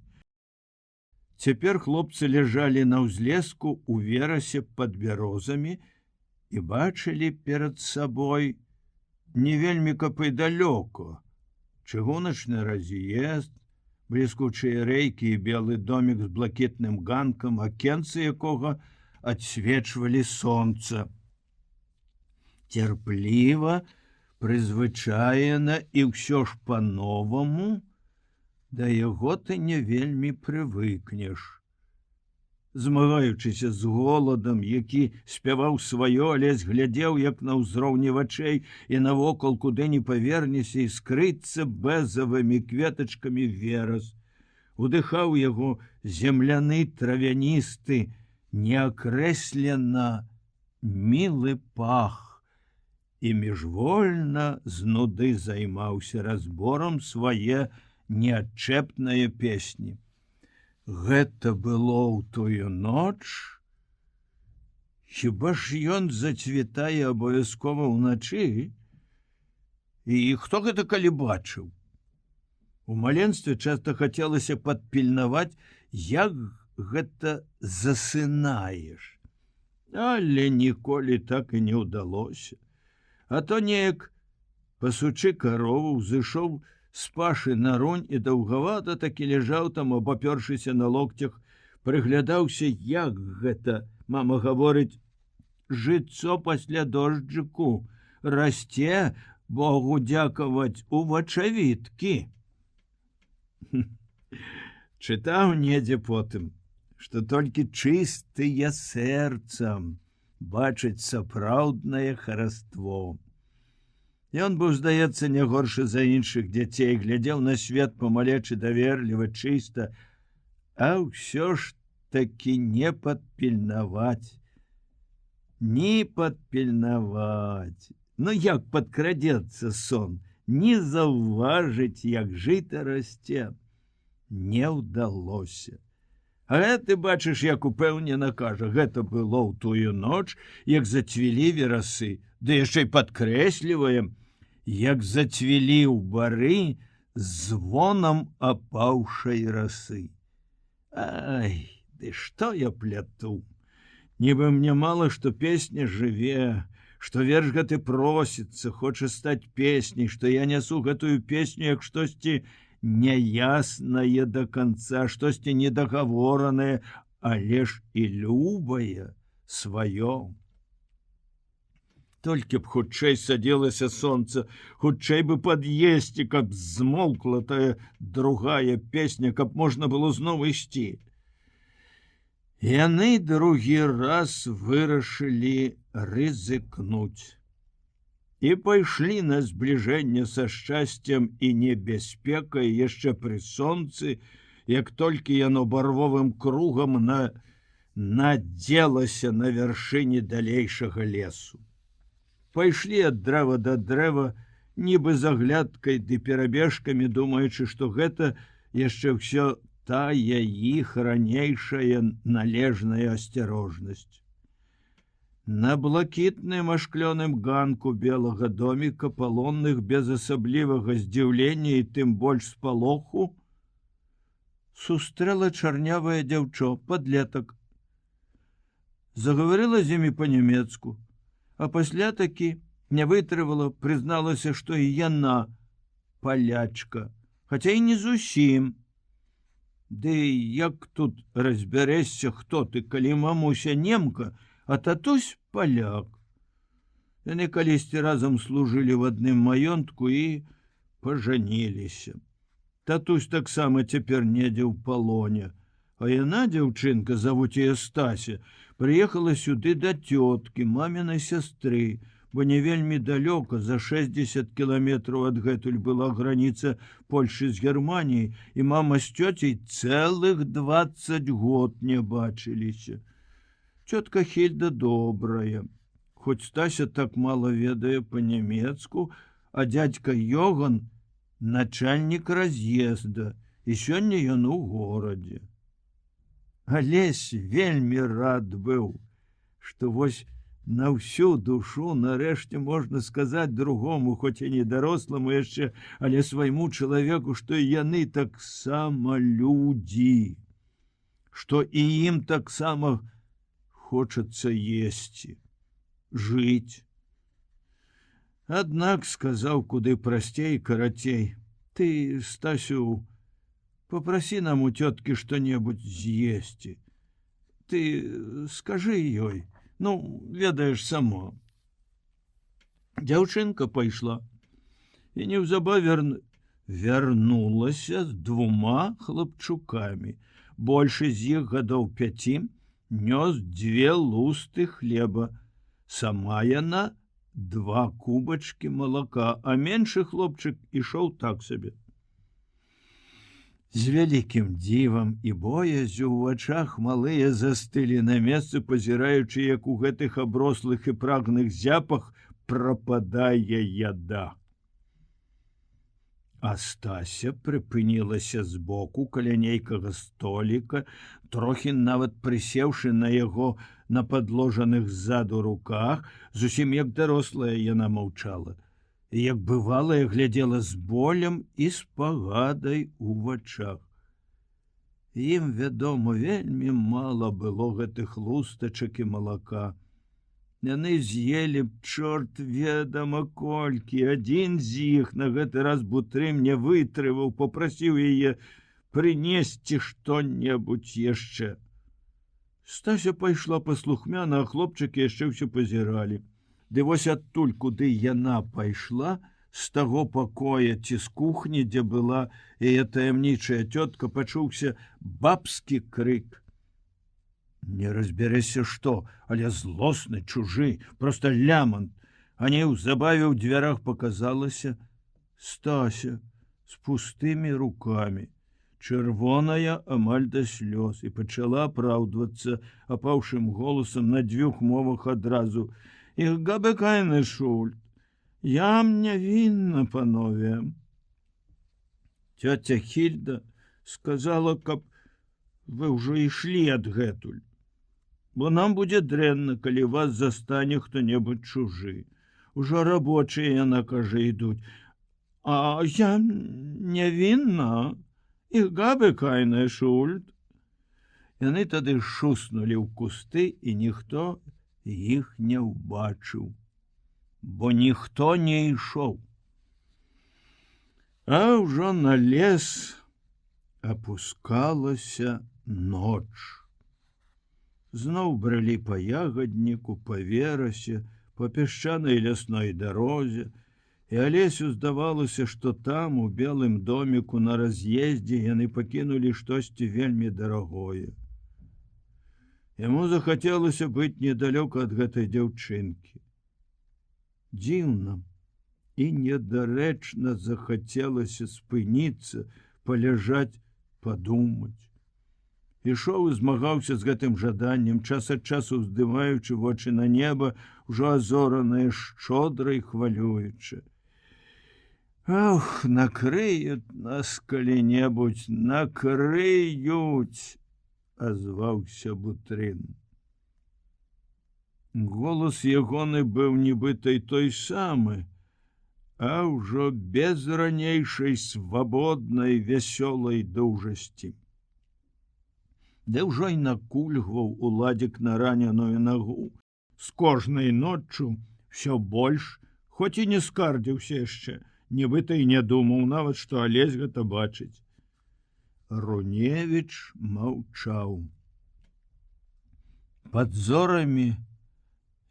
Цяпер хлопцы ляжалі на ўзлеску ў верасе пад бярозамі і бачылі перад сабой не вельмі каб і далёка чыгуначны раз'езд, бліскучыя рэйкі і белы домік з блакітным ганкам, акенцы якога адсвечвалі сонца. Цярпліва, прызвычаена і ўсё ж па-новаму, да яго ты не вельмі прывыкнеш. Змагаючыся з голадам, які спяваў сваё, Алесь глядзеў, як на ўзроўні вачэй і навокал, куды не павернешся, і скрыцца бэзавымі кветачкамі верас. Удыхаў яго земляны травяністы, неакрэслена мілы пах, і міжвольна з нуды займаўся разборам свае неадчэпныя песні. Гэта было ў тую ноч. Хіба ж ён зацвітае абавязкова ўначы? І хто гэта калі бачыў? У маленстве часта хацелася падпільнаваць, як гэта засынаеш. Але ніколі так і не ўдалося. А то неяк, пасучы карову, узышоў з пашы на рунь і даўгавата такі ляжаў там, абапёршыся на локцях, прыглядаўся, як гэта, мама гаворыць, жыццё пасля дожджыку расце, Богу дзякаваць, у вачавіткі. Чытаў недзе потым, што толькі чыстыя сэрцам бачыць сапраўднае хараство. Ён быў, здаецца, не горшы за іншых дзяцей, глядзеў на свет памалечы даверліва, чыста, а ўсё ж такі не падпільнаваць. Не падпільнаваць. Ну як падкрадзецца сон, не заўважыць, як жыта расце. Не ўдалося. А гэты, бачыш, як упэўнена кажа, гэта было ў тую ноч, як зацвілі верасы, ды яшчэ й падкрэсліваем, як зацвілі ў бары звонам апаўшай расы. Ай, ды што я пляту? Нібы мне мала, што песня жыве, што верш гэты просіцца, хоча стаць песняй, што я нясу гэтую песню як штосьці няяснае да канца, штосьці недагаворанае, але ж і любае сваё. Толькі б хутчэй садзілася сонца, хутчэй бы пад'есці, каб змоўкла тая другая песня, каб можна было зноў ісці. Яны другі раз вырашылі рызыкнуць і пайшлі на збліжэнне са шчасцем і небяспекай яшчэ пры сонцы, як толькі яно барвовым кругам надзелася на вяршыні далейшага лесу. Пайшлі ад дрэва да дрэва, нібы з аглядкай ды перабежкамі, думаючы, што гэта яшчэ ўсё тая іх ранейшая належная асцярожнасць. На блакітным ашклёным ганку белага доміка, палонных без асаблівага здзіўлення і тым больш спалоху, сустрэла чарнявае дзяўчо, падлетак. Загаварыла з імі па-нямецку, а пасля такі не вытрывала, прызналася, што і яна палячка, хаця і не зусім. Ды як тут разбярэшся, хто ты, калі мамуся немка, а татусь паляк. Яны калісьці разам служылі в адным маёнтку і пажаніліся. Татусь таксама цяпер недзе ў палоне, а яна, дзяўчынка, завуць яе Стася, прыехала сюды да цёткі, мамінай сястры, бо не вельмі далёка, за 60 кіламетраў адгэтуль была граніца Польшы з Германіяй, і мама з цёцей цэлых 20 год не бачыліся. Цётка Хільда добрая, хоць Стася так мала ведае па-нямецку, а дзядзька Йоган начальнік раз'езда, і сёння ён у горадзе. Алесь вельмі рад быў, што вось на ўсю душу нарэшце можна сказаць другому, хоць і не даросламу яшчэ, але свайму чалавеку, што і яны таксама людзі, што і ім таксама хочацца есці, жыць. Аднак сказаў куды прасцей і карацей: ты, Стасю, попроси нам у тёткі што-небудзь з'есці. Ты скажы ёй, ну, ведаеш сама. Дзяўчынка пайшла і неўзабаве вярнулася з 2 хлапчукамі. Большы з іх гадоў 5 нёс 2 лусты хлеба. Сама яна 2 кубачкі малака, а меншы хлопчык ішоў так сабе. З вялікім дзівам і боязю ў вачах малыя застылі на месцы, пазіраючы, як у гэтых аброслых і прагных зяпах прападае яда. А Стася прыпынілася збоку каля нейкага століка, трохі нават прысеўшы на яго на падложаных ззаду руках, зусім як дарослая яна маўчала. Як бывалая глядзела з болем і спагадай у вачах. Ім, вядома, вельмі мала было гэтых лустачак і малака. Яны з'елі б чорт ведама колькі. Адзін з іх на гэты раз бутрым не вытрываў, попрасіў яе прынесці што-небудзь яшчэ. Стася пайшла паслухмяна, а хлопчыкі яшчэ ўсё пазіралі. Ды вось адтуль, куды яна пайшла, з таго пакоя ці з кухні, дзе была яе таямнічая цётка, пачуўся бабскі крык. Не разбярэся што, але злосны, чужы, проста лямант. А неўзабаве ў дзвярах паказалася Стася з пустымі рукамі, чырвоная амаль да слёз, і пачала апраўдвацца апаўшым голасам на 2 мовах адразу. «Ich habe keine Schuld. Я не вінна, панове». Цёця Хільда сказала, каб вы ўжо ішлі адгэтуль, бо нам будзе дрэнна, калі вас застане хто-небудзь чужы. Ужо рабочыя, яна кажа, ідуць. А я не вінна. «Ich habe keine Schuld». Яны тады шуснулі ў кусты, і ніхто іх не ўбачыў, бо ніхто не ішоў. А ўжо на лес апускалася ноч. Зноў бралі па ягадніку, па верасе, па пясчанай лясной дарозе, і Алесю здавалася, што там, у белым доміку на раз'ездзе, яны пакінулі штосьці вельмі дарагое. Яму захацелася быць недалёка ад гэтай дзяўчынкі. Дзіўна і недарэчна захацелася спыніцца, паляжаць, падумаць. Ішоў і змагаўся з гэтым жаданнем, час ад часу ўздымаючы вочы на неба, ужо азоранае шчодра і хвалюючы. Ах, накрыюць нас калі-небудзь, накрыюць! Азваўся Бутрын. Голас ягоны быў нібыта і той самы, а ўжо без ранейшай свабоднай вясёлай дужасці. Ды ўжо й накульгваў уладзік на раненую нагу. З кожнай ноччу ўсё больш, хоць і не скардзіўся яшчэ, нібыта і не думаў нават, што Алесь гэта бачыць. Руневіч маўчаў. Пад зорамі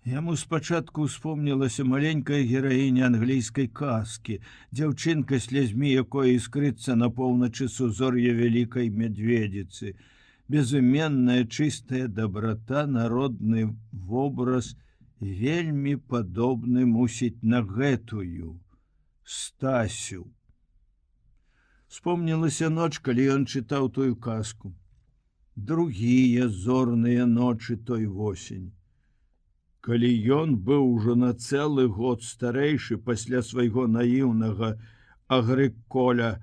яму спачатку успомнілася маленькая гераіня англійскай казкі, дзяўчынка, слязьмі якой іскрыцца на поўначы сузор'я вялікай мядзведзіцы. Безыменная чыстая дабрата, народны вобраз вельмі падобны мусіць на гэтую Стасю. Вспомнілася ноч, калі ён чытаў тую казку. Другія зорныя ночы той восень. Калі ён быў ужо на цэлы год старэйшы пасля свайго наіўнага Агрыколя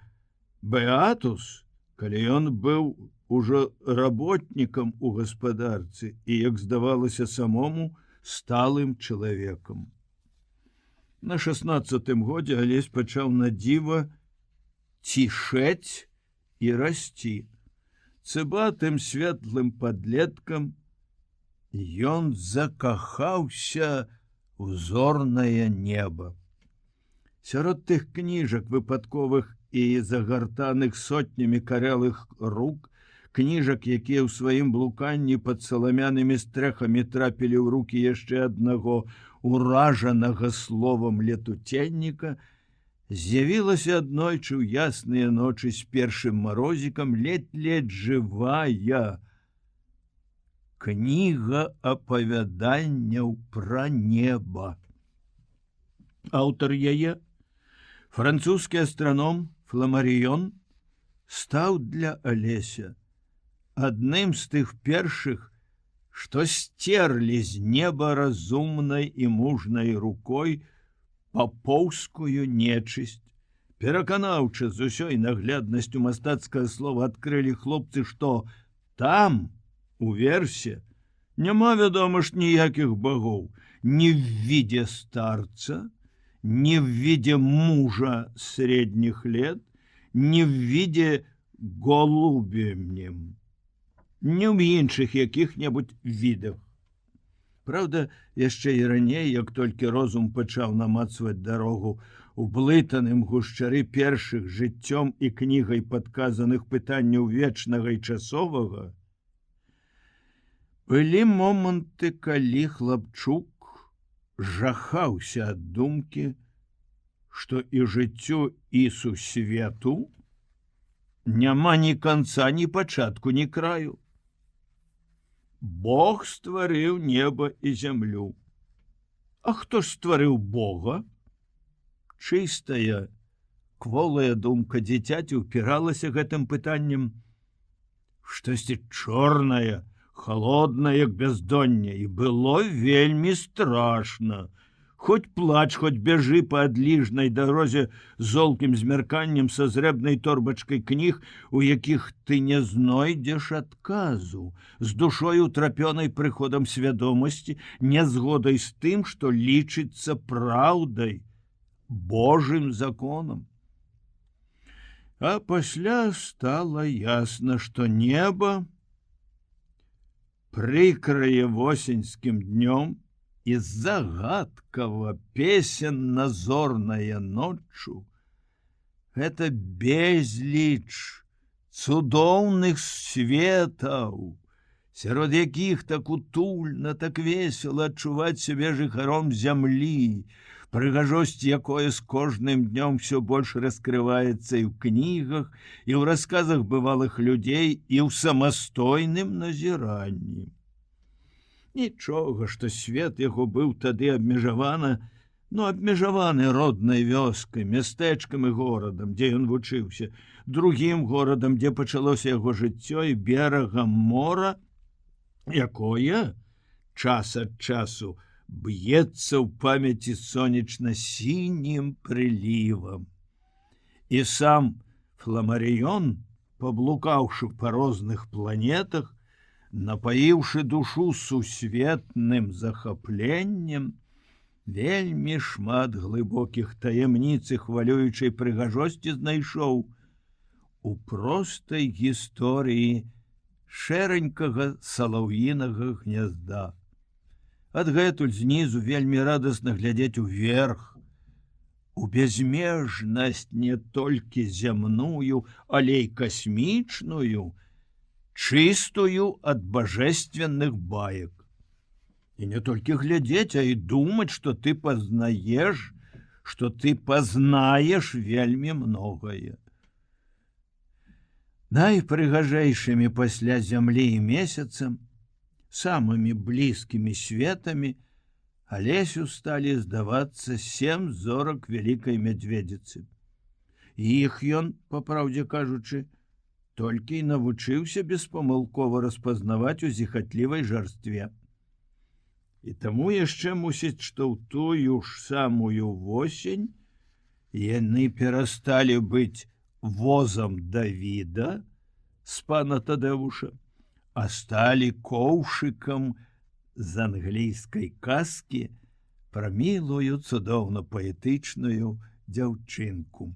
Беатус, калі ён быў ужо работнікам у гаспадарцы і, як здавалася самому, сталым чалавекам. На 16-тым годзе Алесь пачаў на дзіва цішэць і расці. Цыбатым светлым падлеткам ён закахаўся ў зорнае неба. Сярод тых кніжак, выпадковых і загартаных сотнямі карэлых рук, кніжак, якія ў сваім блуканні пад саламянымі стрэхамі трапілі ў рукі яшчэ аднаго уражанага словам летуценніка, з'явілася аднойчы ў ясныя ночы з першым марозікам ледзь-ледзь жывая кніга апавяданняў пра неба. Аўтар яе, французскі астраном Фламарыён, стаў для Алеся адным з тых першых, што сцерлі з неба разумнай і мужнай рукой папоўскую нечысць, Пераканаўча з усёй нагляднасцю мастацкае слова адкрылі хлопцы, што там, уверсе, няма, вядома ж, ніякіх багоў, ні в виде старца, ні в виде мужа средних лет, ні в виде голубемнем, ні ў іншых якіх-небудзь відах. Праўда, яшчэ і раней, як толькі розум пачаў намацваць дарогу у блытаным гушчары першых жыццём і кнігай падказаных пытанняў вечнага і часовага, былі моманты, калі хлапчук жахаўся ад думкі, што і жыццю, і сусвету няма ні канца, ні пачатку, ні краю. Бог стварыў неба і зямлю. А хто ж стварыў Бога? Чыстая, кволая думка дзіцяці ўпіралася гэтым пытаннем. Штосьці чорнае, холоднае, як бяздонне, і было вельмі страшна. Хоць плач, хоць бяжы па адліжнай дарозе золкім змярканнем са зрэбнай торбачкай кніг, у якіх ты не знойдзеш адказу, з душою утрапёнай прыходам свядомасці, нязгодай з тым, што лічыцца праўдай, Божым законам. А пасля стала ясна, што неба прыкрае восеньскім днём і загадкава песенна-зорная ноччу — гэта безліч цудоўных светаў, сярод якіх так утульна, так весела адчуваць сябе жыхаром зямлі, прыгажосць якое з кожным днём все больш раскрываецца і ў кнігах, і ў расказах бывалых людзей, і ў самастойным назіранні. Нічога, што свет яго быў тады абмежаваны роднай вёскай, мястэчкам і горадам, дзе ён вучыўся, другім горадам, дзе пачалося яго жыццё, і берагам мора, якое час ад часу б'ецца ў памяці сонечна-сінім прылівам. І сам Фламарыён, паблукаўшы па розных планетах, напаіўшы душу сусветным захапленнем, вельмі шмат глыбокіх таямніц і хвалюючай прыгажосці знайшоў у простай гісторыі шэранькага салаўінага гнязда. Адгэтуль знізу вельмі радасна глядзець уверх, у бязмежнасць не толькі зямную, але і касмічную, чыстую ад бажэственных баек. І не толькі глядзець, а і думаць, што ты пазнаеш, што ты пазнаеш вельмі многае. Найпрыгажэйшымі пасля зямлі і месяцам, самымі блізкімі светамі, Алесю сталі здавацца 7 зорак вялікай мядзведзіцы. Іх ён, па праўдзе кажучы, толькі і навучыўся беспамылкова распазнаваць у зіхатлівай жарстве. І таму яшчэ мусіць, што ў тую ж самую восень яны перасталі быць возам Давіда з пана Тадэвуша, а сталі коўшыкам з англійскай казкі пра мілую, цудоўна паэтычную дзяўчынку.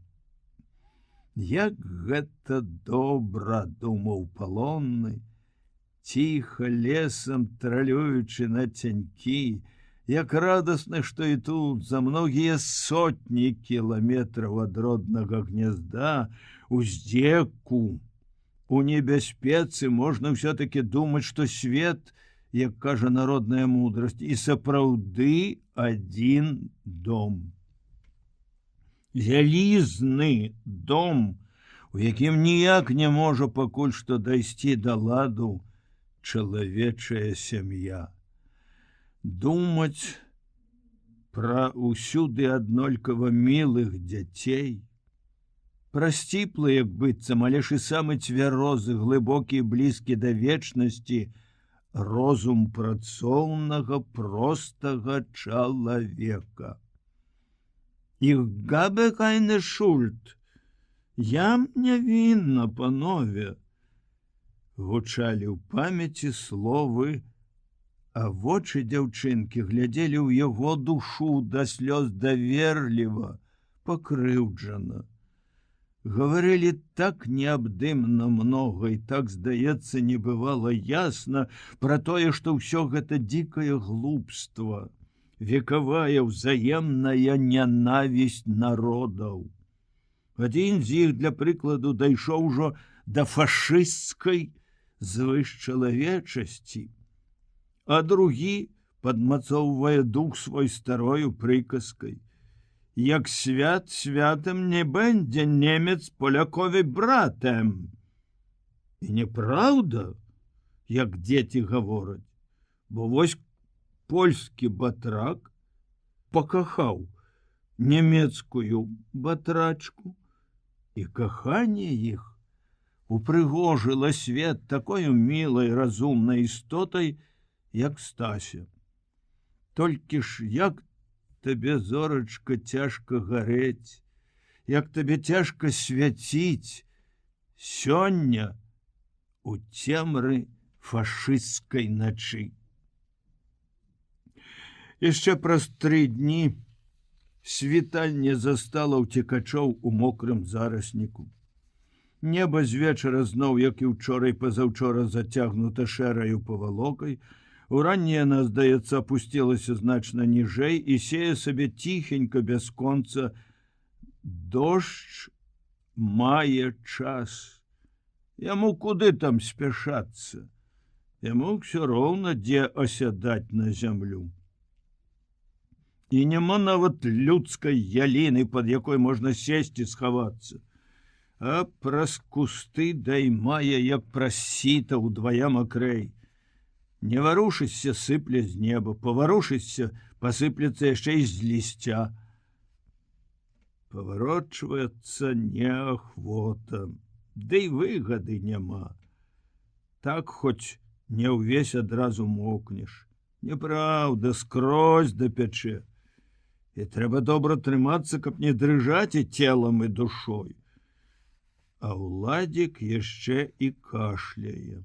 Як гэта добра, думаў палонны, ціха лесам тралюючы на цянькі, як радасна, што і тут за многія сотні кіламетраў ад роднага гнязда, уздзеку, у небяспецы можна ўсё-таки думаць, што свет, як кажа народная мудрасць, і сапраўды адзін дом. Вялізны дом, у якім ніяк не можа пакуль што дайсці да ладу чалавечая сям'я. Думаць пра ўсюды аднолькава мілых дзяцей, пра сціплы, як быццам, але ж і самы цвярозы, глыбокі і блізкі да вечнасці розум працоўнага, простага чалавека. Ich habe keine Schuld. Я нявінна, панове. Гучалі ў памяці словы, а вочы дзяўчынкі глядзелі ў яго душу да слёз даверліва, пакрыўджана. Гаварылі так неабдымна многа і так, здаецца, не бывала ясна пра тое, што ўсё гэта дзікае глупства, векавая ўзаемная нянавісць народаў. Адзін з іх, для прыкладу, дайшоў ужо да фашысцкай звышчалавечасці, а другі падмацоўвае дух свой старою прыказкай: як свят святам не бэндзе немец полякові братам. І неправда, як дзеці гавораць, бо вось польскі батрак пакахаў нямецкую батрачку, і каханне іх упрыгожыла свет такою мілай разумнай істотай, як Стася. Толькі ж як табе, зорачка, цяжка гарэць, як табе цяжка свяціць сёння у цемры фашысцкай начы. Яшчэ праз 3 дні світанне застала ўцекачоў у мокрым зарасніку. Неба з вечара зноў, як і ўчора і пазаўчора, зацягнута шэраю павалокай. Уранне яна, здаецца, апусцілася значна ніжэй і сее сабе ціхенька бясконца. Дождж мае час. Яму куды там спяшацца? Яму ўсё роўна, дзе асядаць на зямлю. І няма нават людскай яліны, пад якой можна сесці, схавацца. А праз кусты даймае, як праз сіта, удвая макрэй. Не варушышся, сыпле з неба, паварушышся, пасыплецца яшчэ і з лісця. Паварочваецца неахвота, ды і выгады няма. Так хоць не ўвесь адразу мокнеш. Неправда, скрозь дапячэ. І трэба добра трымацца, каб не дрыжаць і целам, і душой. А ўладзік яшчэ і кашляе.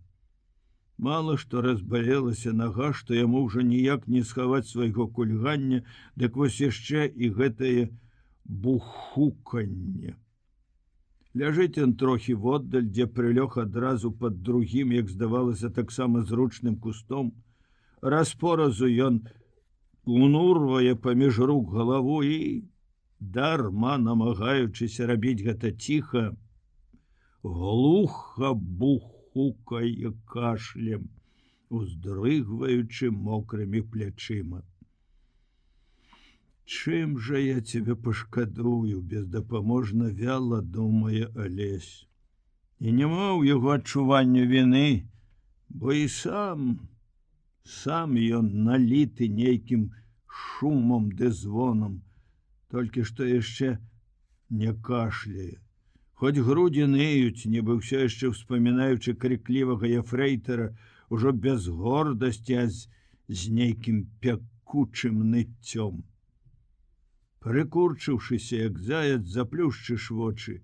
Мала што разбалелася нага, што яму ўжо ніяк не схаваць свайго кульгання, дык вось яшчэ і гэтае бухуканне. Ляжыць ён трохі воддаль, дзе прылёг адразу пад другім, як здавалася, таксама зручным кустом. Распоразу ён унурвае паміж рук галаву і, дарма намагаючыся рабіць гэта ціха, глуха бухукае кашлем, уздрыгваючы мокрымі плячыма. Чым жа я цябе пашкадую, бездапаможна вяла думае Алесь. І няма ў яго адчування віны, бо і сам ён наліты нейкім шумам ды звонам, толькі што яшчэ не кашляе. Хоць грудзі ныюць, нібы ўсё яшчэ ўспамінаючы крыклівага ефрэйтара, ужо без гордасці, а з нейкім пякучым ныццём. Прыкурчыўшыся, як заяц, заплюшчыш вочы,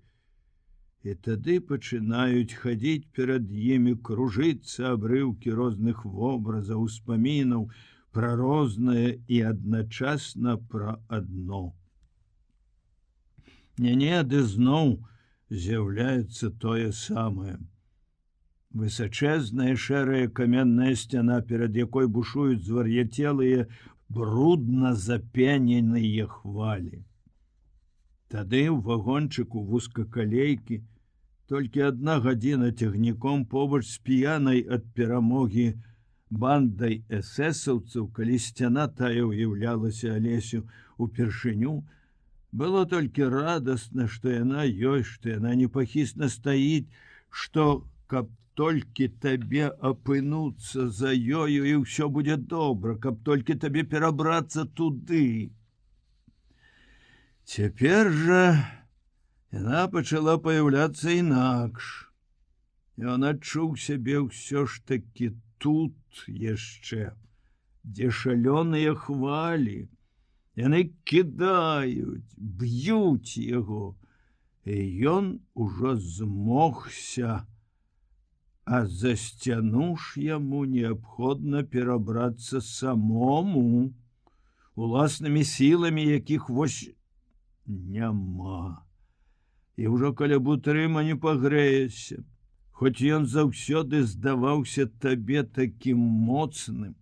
і тады пачынаюць хадзіць перад імі, кружыцца абрыўкі розных вобразаў, успамінаў пра рознае і адначасна пра адно. Не-не, ды зноў з'яўляецца тое самае. Высачэзная шэрая каменная сцяна, перад якой бушуюць звар'яцелыя, брудна запененыя хвалі. Тады ў вагончыку вузкакалейкі толькі 1 гадзіна цягніком побач з п'янай ад перамогі бандай эсэсаўцаў, калі сцяна тая ўяўлялася Алесю упершыню, было толькі радасна, што яна ёсць, што яна непахісна стаіць, што каб толькі табе апынуцца за ёю, і ўсё будзе добра, каб толькі табе перабрацца туды. Цяпер жа яна пачала паяўляцца інакш. Ён адчуў сябе ўсё ж такі тут яшчэ, дзе шалёныя хвалі, Яны кідаюць, б'юць яго, і ён ужо змогся, а за сцяну ж яму неабходна перабрацца самому, уласнымі сіламі, якіх вось няма. І ўжо каля бутрыма не пагрэешся, хоць ён заўсёды здаваўся табе такім моцным,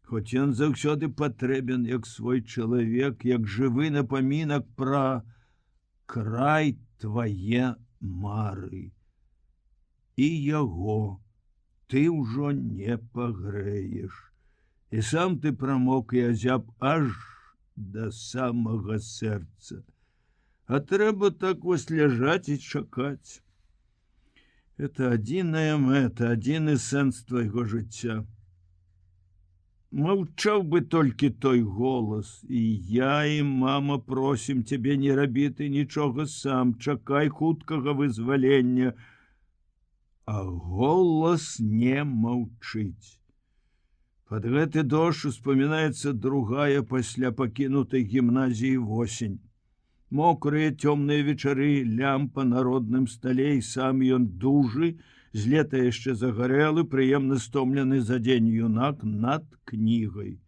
хоць ён заўсёды патрэбен як свой чалавек, як жывы напамінак пра край твае мары. І яго ты ўжо не пагрэеш. І сам ты прамок і азяб аж да самага сэрца. А трэба так вось ляжаць і чакаць. Это адзіная мэта, адзіны сэнс твайго жыцця. Маўчаў бы толькі той голас, і я, і мама просім цябе, не рабі ты нічога сам, чакай хуткага вызвалення. А голас не маўчыць. Пад гэты дождж успамінаецца другая пасля пакінутай гімназіі восень. Мокрыя цёмныя вечары, лямпа на родным стале, і сам ён дужы, з лета яшчэ загарэлы, прыемна стомлены за дзень юнак над кнігай.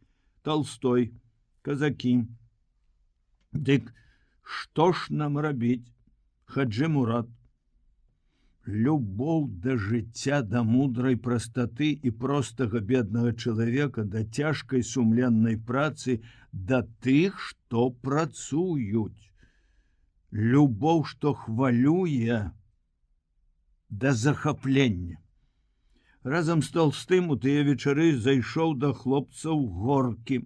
Толстой, казакі. Дык што ж нам рабіць? Хаджы Мурат. Любоў да жыцця, да мудрай прастаты і простага беднага чалавека, да цяжкай сумленнай працы, да тых, што працуюць. Любоў, што хвалюе, да захаплення. Разам з Толстым у тыя вечары зайшоў да хлопцаў Горкі.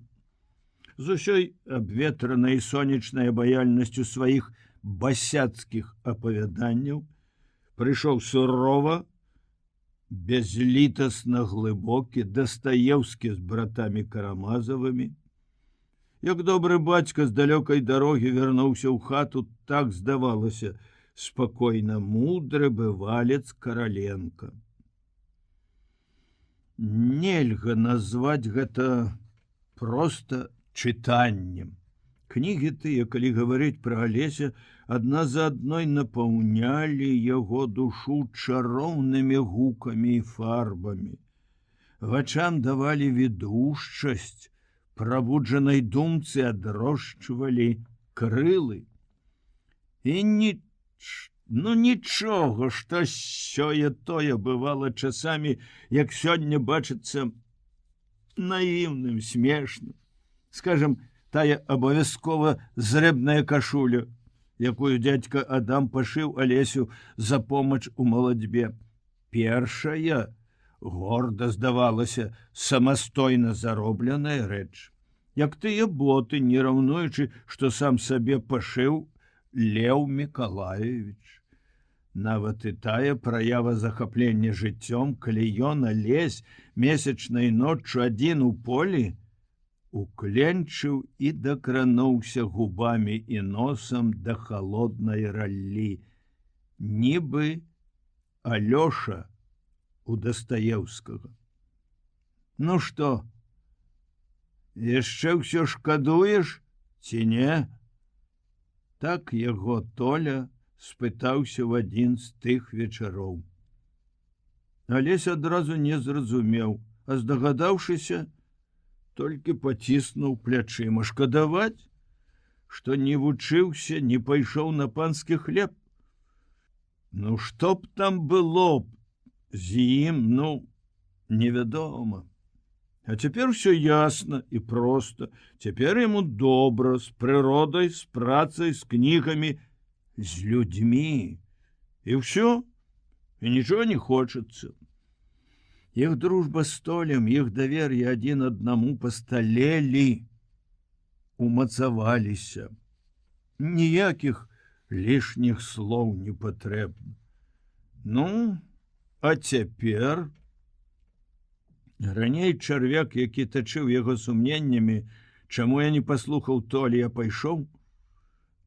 З усёй абветранай сонечнай абаяльнасцю сваіх басяцкіх апавяданняў прыйшоў сурова, безлітасна глыбокі, Дастаеўскі з братамі Карамазавымі. Як добры бацька з далёкай дарогі вярнуўся ў хату, так здавалася, спакойна мудры бывалец Караленка. Нельга назваць гэта проста чытаннем. Кнігі тыя, калі гаварыць пра Алеся, адна за адной напаўнялі яго душу чароўнымі гукамі і фарбамі. Вачам давалі відушчасць, прабуджанай думцы адрошчвалі крылы. І нічога, што сёе-тое бывала часамі, як сёння бачыцца наіўным, смешным. Скажам, тая абавязкова зрэбная кашуля, якую дядька Адам пашыў Алесю за помач у маладзьбе. Першая, горда здавалася, самастойна заробленая рэч. Як тыя боты, не раўнуючы, што сам сабе пашыў Леў Мікалаевіч. Нават і тая праява захаплення жыццём, калі ён, Алесь, месячнай ноччу адзін у полі, укленчыў і дакрануўся губамі і носам да халоднай раллі, нібы Алёша у Дастаеўскага. Ну што, яшчэ ўсё шкадуеш, ці не? Так яго Толя спытаўся ў адзін з тых вечароў. Алесь адразу не зразумеў, а здагадаўшыся, толькі паціснуў плячыма. Шкадаваць, што не вучыўся, не пайшоў на панскі хлеб. Ну што б там было б з ім, невядома. А цяпер усё ясна і проста. Цяпер яму добра, з прыродай, з працай, з кнігамі, з людзьмі. І ўсё, і нічого не хочацца. Іх дружба з Толем, іх давер'е адзін аднаму пасталелі, умацаваліся. Ніякіх лішніх слоў не патрэбна. Ну, а цяпер... Раней чарвяк, які тачыў яго сумненнямі, чаму я не паслухаў Толі, я пайшоў,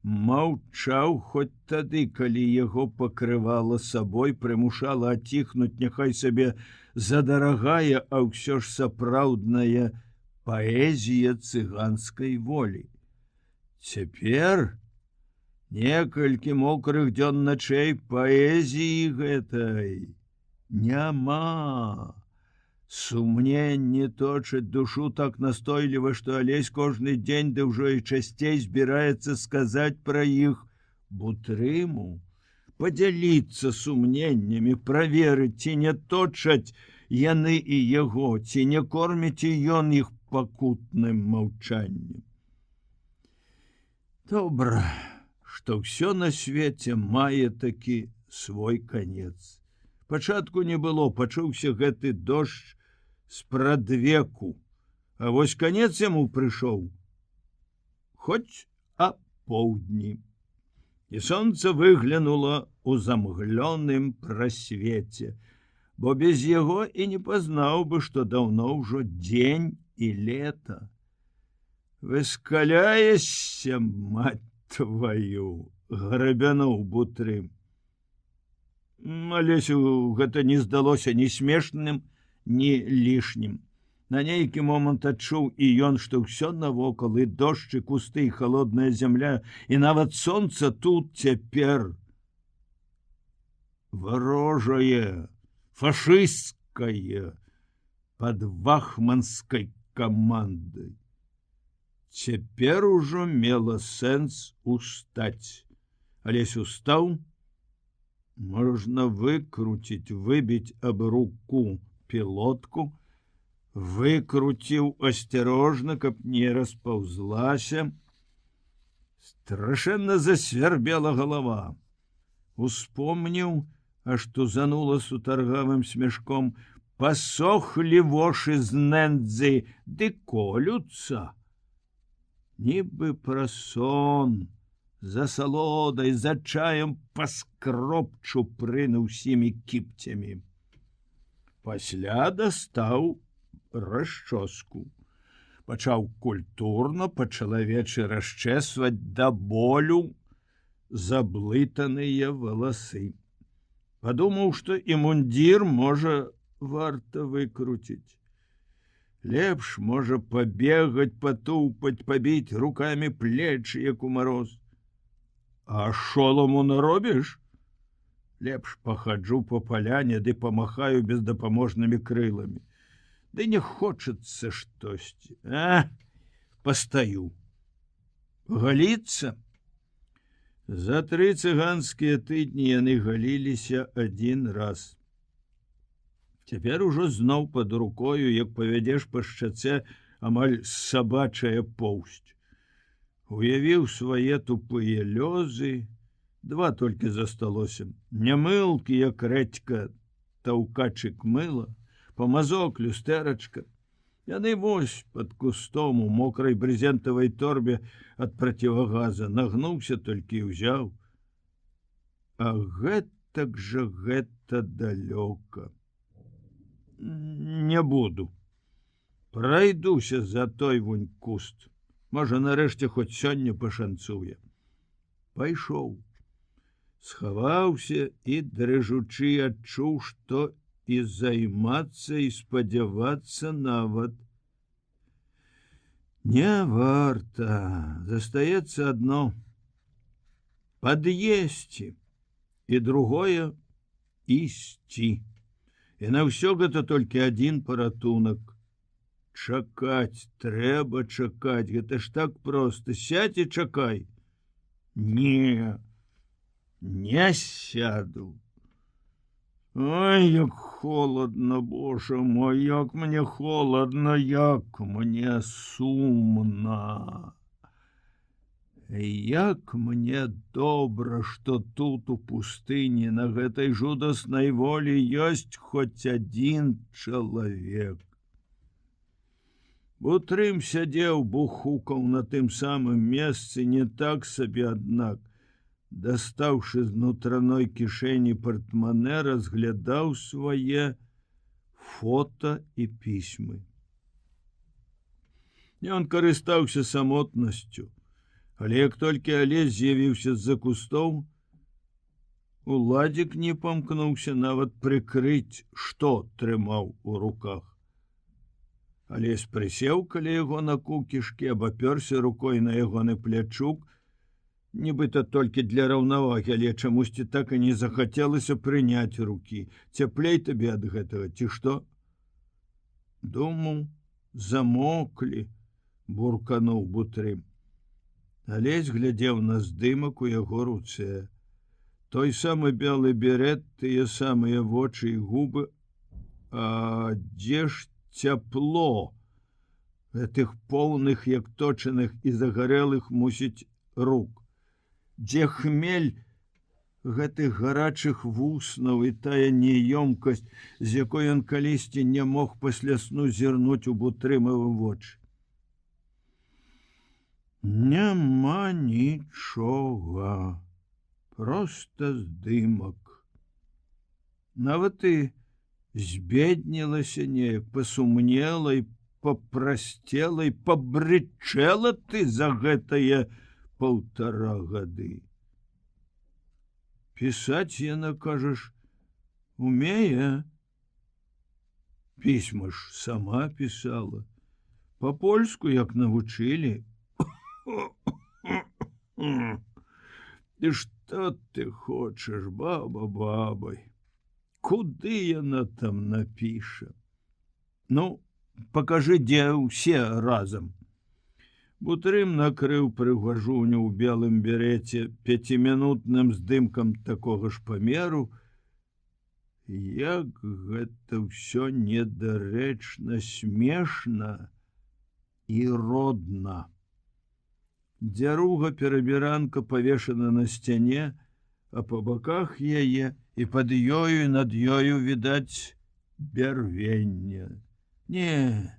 маўчаў хоць тады, калі яго пакрывала сабой, прымушала аціхнуць, няхай сабе задарагая, а ўсё ж сапраўдная паэзія цыганскай волі. Цяпер некалькі мокрых дзён начэй паэзіі гэтай няма. Сумненне точыць душу так настойліва, што Алесь кожны дзень ды ўжо і часцей збіраецца сказаць пра іх Бутрыму, падзяліцца сумненнямі, праверыць, ці не точаць яны і яго, ці не корміць і ён іх пакутным маўчаннем. Добра, што ўсё на свеце мае такі свой канец. Пачатку не было, пачуўся гэты дождж спрадвеку, а вось канец яму прыйшоў хоць апоўдні. І сонца выглянула ў замглёным прасвеце, бо без яго і не пазнаў бы, што даўно ўжо дзень і лета. Выскаляешся, мать твою, грабянуў Бутрым. Алесю гэта не здалося ні смешным, ні лішнім. На нейкі момант адчуў і ён, што ўсё навокал, і дождж, і кусты, і халодная зямля, і нават сонца тут цяпер варожае, фашысцкае, пад вахманскай камандай. Цяпер ужо мела сэнс устаць. Алесь устаў, можна выкруціць, выбіць аб руку пілотку, выкруціў асцярожна, каб не распаўзлася. Страшэнна засвярбела галава. Успомніў, аж тузанула сутаргавым смешком, пасохлі вошы з нэндзы, ды колюцца. Нібы пра сон, за салодай, за чаем паскропчу прын усімі кіпцямі. Пасля дастаў расчоску. Пачаў культурна па-чалавечы расчэсваць да болю заблытаныя валасы. Падумаў, што і мундзір можа варта выкруціць. Лепш можа пабегаць, патупаць, пабіць рукамі плечы, як у мароз. А шоламу наробіш? Лепш пахаджу па паляне, ды памахаю бездапаможнымі крыламі. Ды не хочацца штосьці. Пастаю. Галіцца? За 3 цыганскія тыдні яны галіліся адзін раз. Цяпер ужо зноў пад рукою, як павядзеш па шчацэ, амаль сабачая поўсць. Уявіў свае тупыя лёзы, 2 толькі засталося. Нямылкі, як рэдзька, таўкачык мыла, памазок, люстэрачка. Яны вось пад кустом у мокрай брезентавай торбе ад процівагаза, нагнуўся толькі і ўзяў. А гэтак жа гэта далёка. Не буду. Прайдуся за той вунь куст. Можа, нарэшце хоць сёння пашанцуе. Пайшоў. Схаваўся і, дрыжучы, адчуў, што і займацца, і спадзявацца нават не варта. Застаецца адно — пад'есці, і другое — ісці. І на ўсё гэта толькі адзін паратунак. Чакаць, трэба чакаць, гэта ж так проста. Сядь і чакай. Не сяду. Ой, як холодно, Боже мой, як мне холодно, як мне сумна. Як мне добра, што тут у пустыні на гэтай жудаснай волі ёсць хоць адзін чалавек. Бутрым сядзеў, бухукаў на тым самым месцы, не так сабе, аднак, дастаўшы з нутраной кішэні партманэ, разглядаў свае фота і пісьмы. Ён карыстаўся самотнасцю, але як толькі Алесь з'явіўся з-за кустоў, Уладзік не памкнуўся нават прыкрыць, што трымаў у руках. Алесь прысеў каля яго на кукішкі, абапёрся рукой на ягоны плячук, нібыта толькі для раўнавагі, але чамусьці так і не захацелася прыняць рукі. Цяплей табе ад гэтага, ці што? Думаў, замоклі, буркануў Бутрым. Алесь глядзеў на здымак у яго руцэ. Той самы белы берет, тыя самыя вочы і губы, а дзе ж цяпло гэтых поўных, як точаных і загарэлых, мусіць, рук? Дзе хмель гэтых гарачых вуснаў і тая неёмкасць, з якой ён калісьці не мог пасля сну зірнуць у Бутрымавы вочы? Няма нічога, проста здымак. Нават і збеднілася неяк, пасумнела і папрасцела і пабрычэла ты за гэтае 1,5 гады. Пісаць яна, кажаш, умее? Пісьма ж сама пісала. Па-польску, як навучылі. Ты што ты хочаш, баба бабай? Куды яна там напіша? Ну, пакажы, дзе ўсе разам. Бутрым накрыў прыгажуню ў белым береце 5-мінутным здымкам такога ж памеру. Як гэта ўсё недарэчна, смешна і родна. Дзяруга перабіранка павешана на сцяне, а па баках яе і пад ёю, над ёю відаць бярвенне. Не,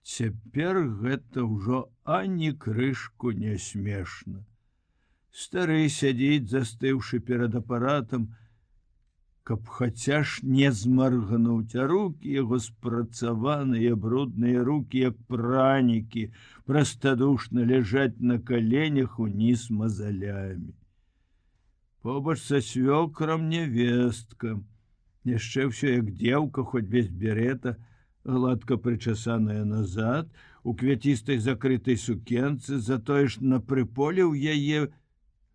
цяпер гэта ўжо ані крышку не смешна. Стары сядзіць, застыўшы перад апаратам, каб хаця ж не змаргнуць, а рукі яго спрацаваныя, брудныя рукі, як пранікі, прастадушна ляжаць на каленях уніз мазалямі. Побач са свёкрам невестка, яшчэ ўсё як дзеўка, хоць без берета, гладка прычасаная назад, у квяцістай закрытай сукенцы, затое ж на прыполе ў яе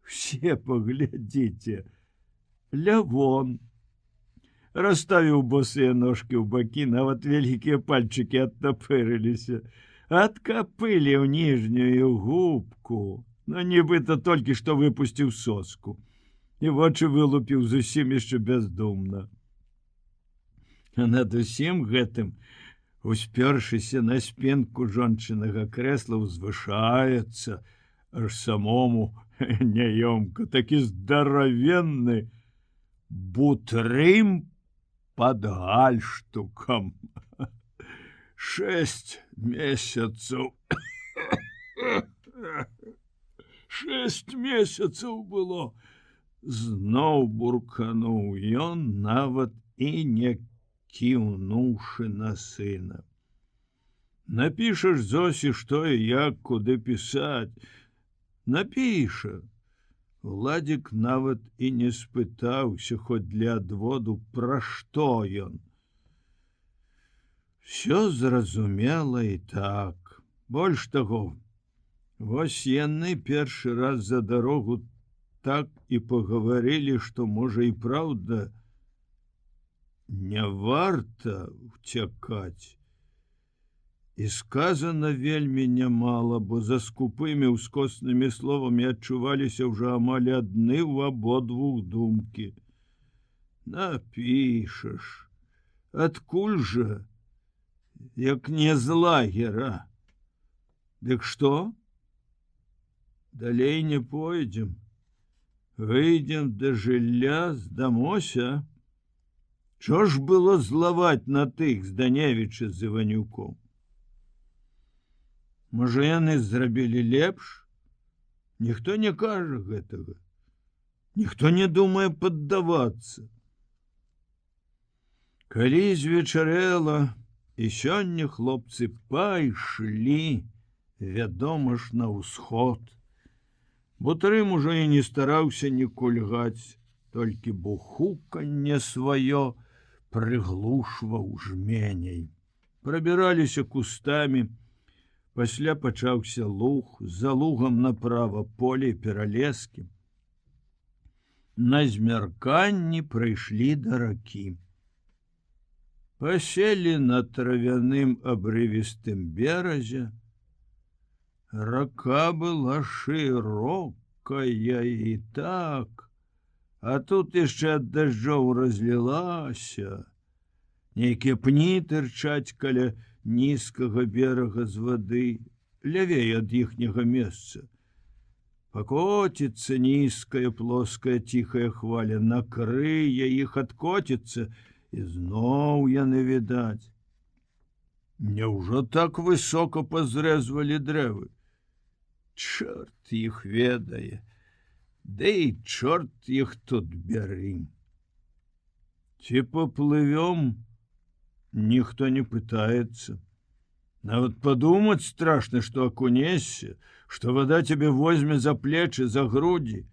все паглядзіце. Лявон. Расставіў босыя ножкі ў бакі, нават вялікія пальчыкі адтапырыліся, адкапылі ў ніжнюю губку, но нібыта толькі што выпусціў соску, і вочы вылупіў зусім яшчэ бяздумна. А над усім гэтым, успёршыся на спінку жончынага крэсла, узвышаецца, аж самому няёмка, такі здаравенны Бутрым под гальштукам. 6 месяцаў. 6 месяцаў было. Зноў буркануў ён, нават і не кіўнуўшы на сына. Напішаш Зосі, што і як, куды пісаць. Напіша. Владзік нават і не спытаўся, хоць для адводу, пра што ён. Всё зразумела і так. Больш таго, вось яны першы раз за дарогу так і пагаварылі, што, можа, і праўда, не варта уцякаць. І сказана вельмі нямала, бо за скупымі ўскоснымі словамі адчуваліся ўжо амаль адны ў абодвух думкі. Напішаш. Адкуль жа? Як не з лагера. Дык што? Далей не пойдзем. Выйдзем да жылля, здамося. Чо ж было злаваць на тых Зданевіча з Іванюком? Можа, яны зрабілі лепш? Ніхто не кажа гэтага. Ніхто не думае паддавацца. Калі звечарэла, і сёння хлопцы пайшлі, вядома ж, на ўсход. Бутрым ужо і не стараўся не кульгаць, толькі бухуканне сваё прыглушваў жменяй. Прабіраліся кустамі, пасля пачаўся луг, за лугам направа поле і пералескі. На змярканні прыйшлі да ракі. Паселі на травяным абрывістым беразе. Рака была шырокая і так, а тут яшчэ ад дажджоў разлілася. Нейкія пні тырчаць каля нізкага берага з вады, лявей ад іхняга месца. Пакоціцца нізкая плоская ціхая хваля, накрые іх, адкоціцца, і зноў яны відаць. Няўжо так высока пазрэзвалі дрэвы? Чорт іх ведае, ды і чорт іх тут бяры. Ці поплывём? Ніхто не пытаецца. Нават падумаць страшна, што акунешся, што вада цябе возьме за плечы, за грудзі.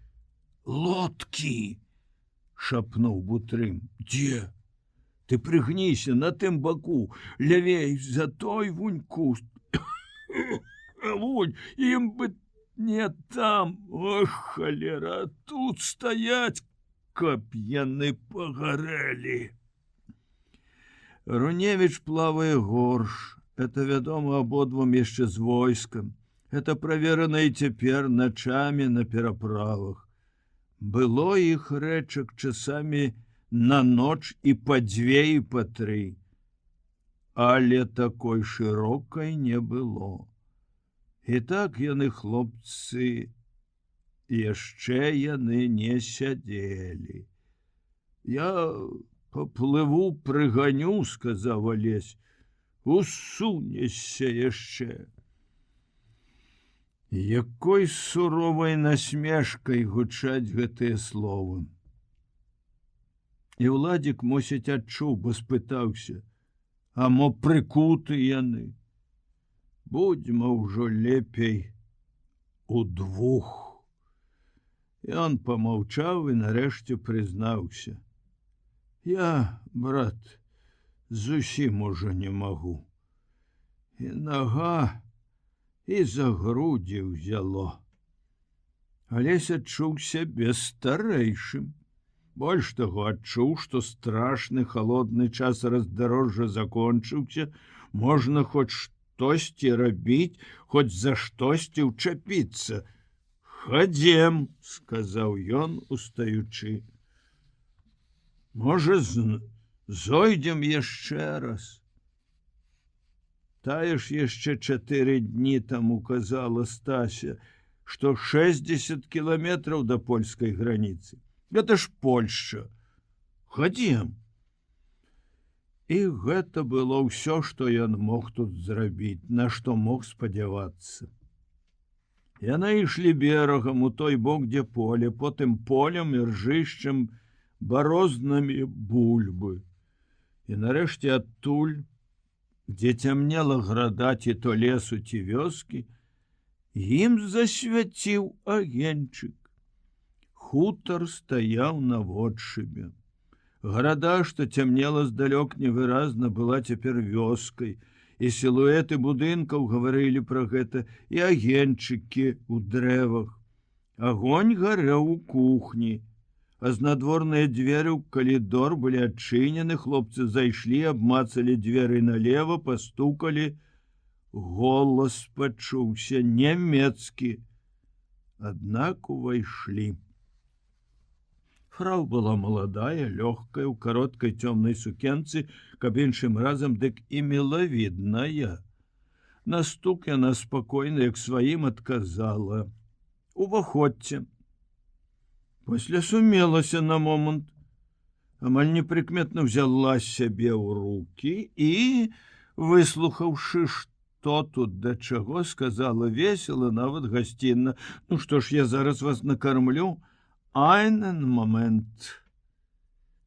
Лодкі! Шапнуў Бутрым. Дзе? Ты прыгніся на тым баку, лявей за той вунь куст. Вунь, ім бы не там, ох, халера, тут стаяць, каб яны пагарэлі. Руневіч плавае горш. Это вядома абодвум яшчэ з войскам. Это праверана і цяпер начамі на пераправах. Было іх рэчак часамі на ноч і па 2 і па 3. Але такой шырокай не было. І так яны, хлопцы, яшчэ яны не сядзелі. Я поплыву, прыганю, сказаў Алесь. Усунешся яшчэ. Якой суровай насмешкай гучаць гэтыя словы. І Владзік, мусіць, адчуў, бо спытаўся: а мо прыкуты яны? Будзьма ўжо лепей удвух. Ён памаўчаў і нарэшце прызнаўся: я, брат, зусім ужо не магу. І нага, і за грудзі ўзяло. Алесь адчуў сябе старэйшым. Больш таго, адчуў, што страшны халодны час раздарожжа закончыўся, можна хоць штосьці рабіць, хоць за штосьці ўчапіцца. Хадзем, сказаў ён, устаючы. Можа, зойдзем яшчэ раз. Тая ж яшчэ 4 дні таму казала Стася, што 60 кіламетраў да польскай граніцы. Гэта ж Польшча. Хадзем. І гэта было ўсё, што ён мог тут зрабіць, на што мог спадзявацца. Яны ішлі берагам у той бок, дзе поле, потым полем і ржышчам, барознамі бульбы. І нарэшце адтуль, дзе цямнела града ці то лесу, ці вёскі, ім засвяціў агеньчык. Хутар стаяў на водшыбе. Града, што цямнела здалёк невыразна, была цяпер вёскай, і сілуэты будынкаў гаварылі пра гэта, і агеньчыкі ў дрэвах. Агонь гарэў у кухні, а знадворныя дзверы ў калідор былі адчынены, хлопцы зайшлі, абмацалі дзверы налева, пастукалі. Голас пачуўся нямецкі. Аднак увайшлі. Фрау была маладая, лёгкая, у кароткай цёмнай сукенцы, каб іншым разам дык і мілавідная. На стук яна спакойна, як сваім, адказала: уваходзьце. Пасля сумелася на момант, амаль непрыкметна ўзяла сябе ў рукі і, выслухаўшы, што тут да чаго, сказала весела, нават гасцінна: ну што ж, я зараз вас накармлю. Einen момент.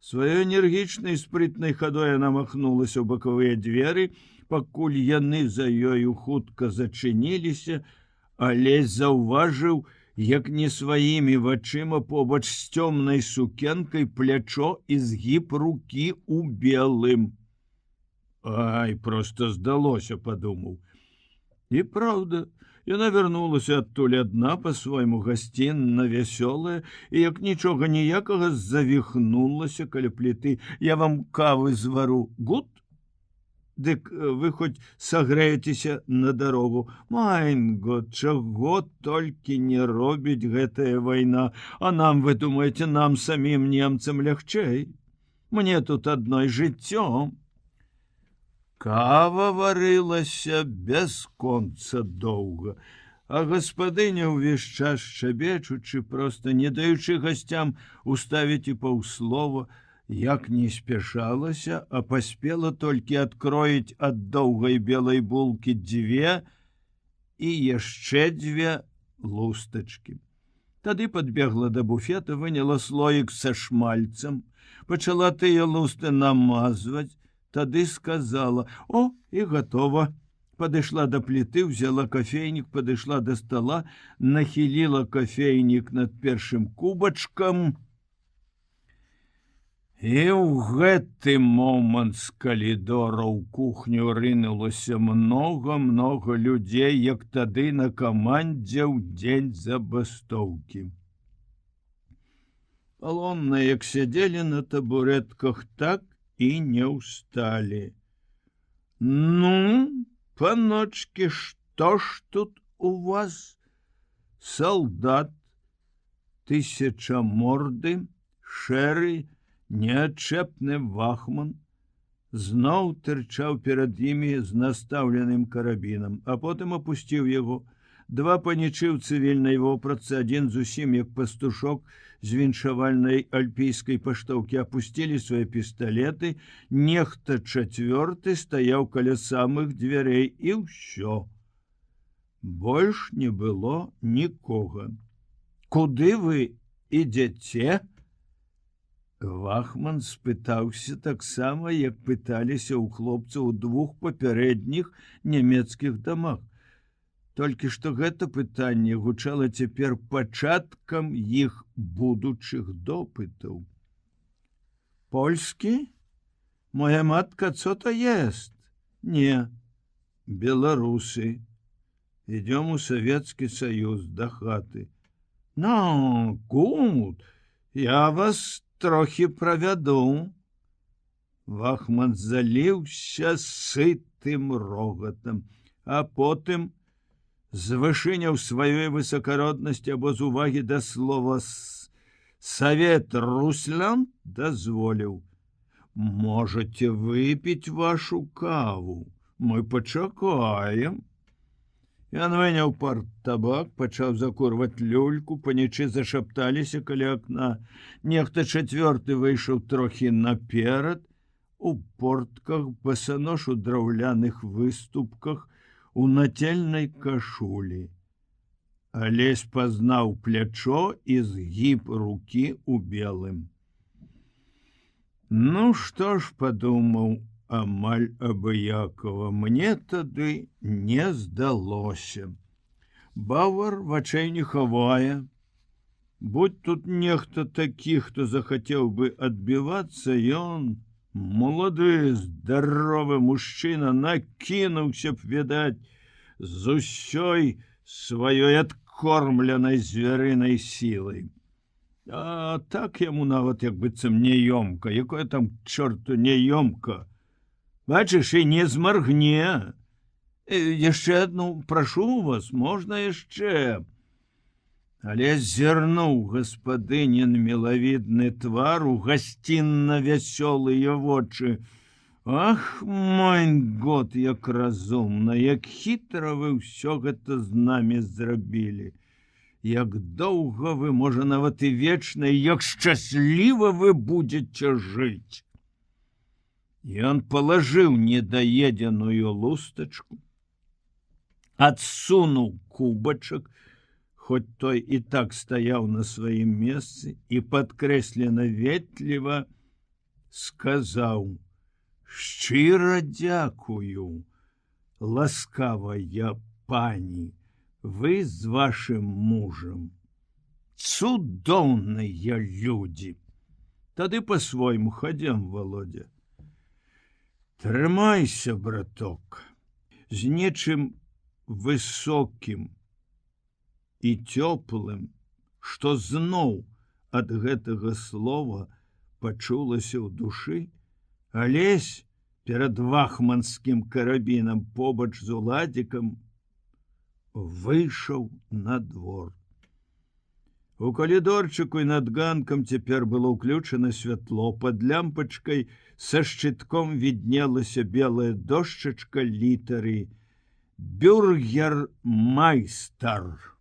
Сваёй энергічнай спрытнай хадой яна махнулася ў бакавыя дзверы, пакуль яны за ёю хутка зачыніліся, але заўважыў, як не сваімі вачыма побач з цёмнай сукенкай плячо і згіб рукі ў белым. Ай, просто здалося, падумаў. І праўда, яна вярнулася адтуль адна па-свойму гасцінна вясёлая і як нічога ніякага завіхнулася каля пліты. Я вам кавы звару, гуд? Дык вы хоць сагрэецеся на дарогу. Майнго, чаго толькі не робіць гэтая вайна, а нам, вы думаеце, нам самім немцам лягчэй? Мне тут адной жыццё. Кава варылася бясконца доўга, а гаспадыня ўвесь час шчабечучы, проста не даючы гасцям уставіць і паўслова, як не спяшалася, а паспела толькі адкроіць ад доўгай белай булкі 2 і яшчэ 2 лустачкі. Тады падбегла да буфета, выняла слоік са шмальцам, пачала тыя лусты намазваць, тады сказала: «О, і готова». Падышла да пліты, взяла кофейнік, падышла да стола, нахіліла кофейнік над першым кубачкам. І ў гэты момант з калідора ў кухню рынулася многа людзей, як тады на камандзе ў дзень забастоўкі. Палонныя, як сядзелі на табуретках, так і не ўсталі. Ну, паночкі, што ж тут у вас? Салдат, тысячаморды, шэры, неадчэпны вахман зноў тырчаў перад імі з настаўленым карабінам, а потым апусціў яго. 2 панічы ў цывільнай вопратцы, адзін зусім як пастушок з віншавальнай альпійскай паштоўкі, апусцілі свае пісталеты, нехта 4 стаяў каля самых дзвярэй, і ўсё. Больш не было нікога. Куды вы ідзяце? Вахман спытаўся таксама, як пыталіся ў хлопцаў у 2 папярэдніх нямецкіх дамах. Толькі што гэта пытанне гучала цяпер пачаткам іх будучых допытаў. Польскі? Моя матка co-то ест? Не, беларусы. Идем у Советский Союз до хаты. Ну, гуд, я вас трохі правяду. Вахман заліўся сытым рогатам, а потым звышыняў сваёй высакароднасці або з увагі да слова «Совет Руслан» дазволіў: «Можете выпіць вашу каву, мы пачакаем». Ён выняў парттабак, пачаў закурваць люльку, панічы зашапталіся каля акна. Нехта 4 выйшаў трохі наперад, у портках, басанож у драўляных выступках, у нацельнай кашулі. Алесь пазнаў плячо і згіб рукі у белым. Ну што ж, падумаў амаль абыякова, мне тады не здалося. Бавар вачэй не хавае. Будь тут нехта такі, хто захацеў бы адбівацца, ён, малады, здаровы мужчына, накінуўся б, відаць, з усёй сваёй адкормленай звярынай сілай. А так яму нават як быццам няёмка, якое там к чорту няёмка. Бачыш, і не змаргне. Яшчэ адну, прашу вас, можна яшчэ. Але зірнуў гаспадынін мілавідны твар, у гасцінна вясёлыя вочы. Ах, мой год, як разумна, як хітра вы ўсё гэта з намі зрабілі. Як доўга вы, можа, нават і вечна, як шчасліва вы будзеце жыць. Ён палажыў недаедзеную лустачку, адсунуў кубачак, хоць той і так стаяў на сваім месцы, і падкрэслена ветліва сказаў: «Шчыра дзякую, ласкавая пані, вы з вашым мужам. Цудоўныя людзі. Тады па-свойму хадзем, Володя». Трымайся, браток, з нечым высокім і цёплым, што зноў ад гэтага слова пачулася ў душы, Алесь перад вахманскім карабінам побач з уладзікам выйшаў на двор. У калідорчыку і над ганкам цяпер было ўключана святло. Пад лямпачкай са шчытком віднелася белая дошчачка літары «Бюргермайстар».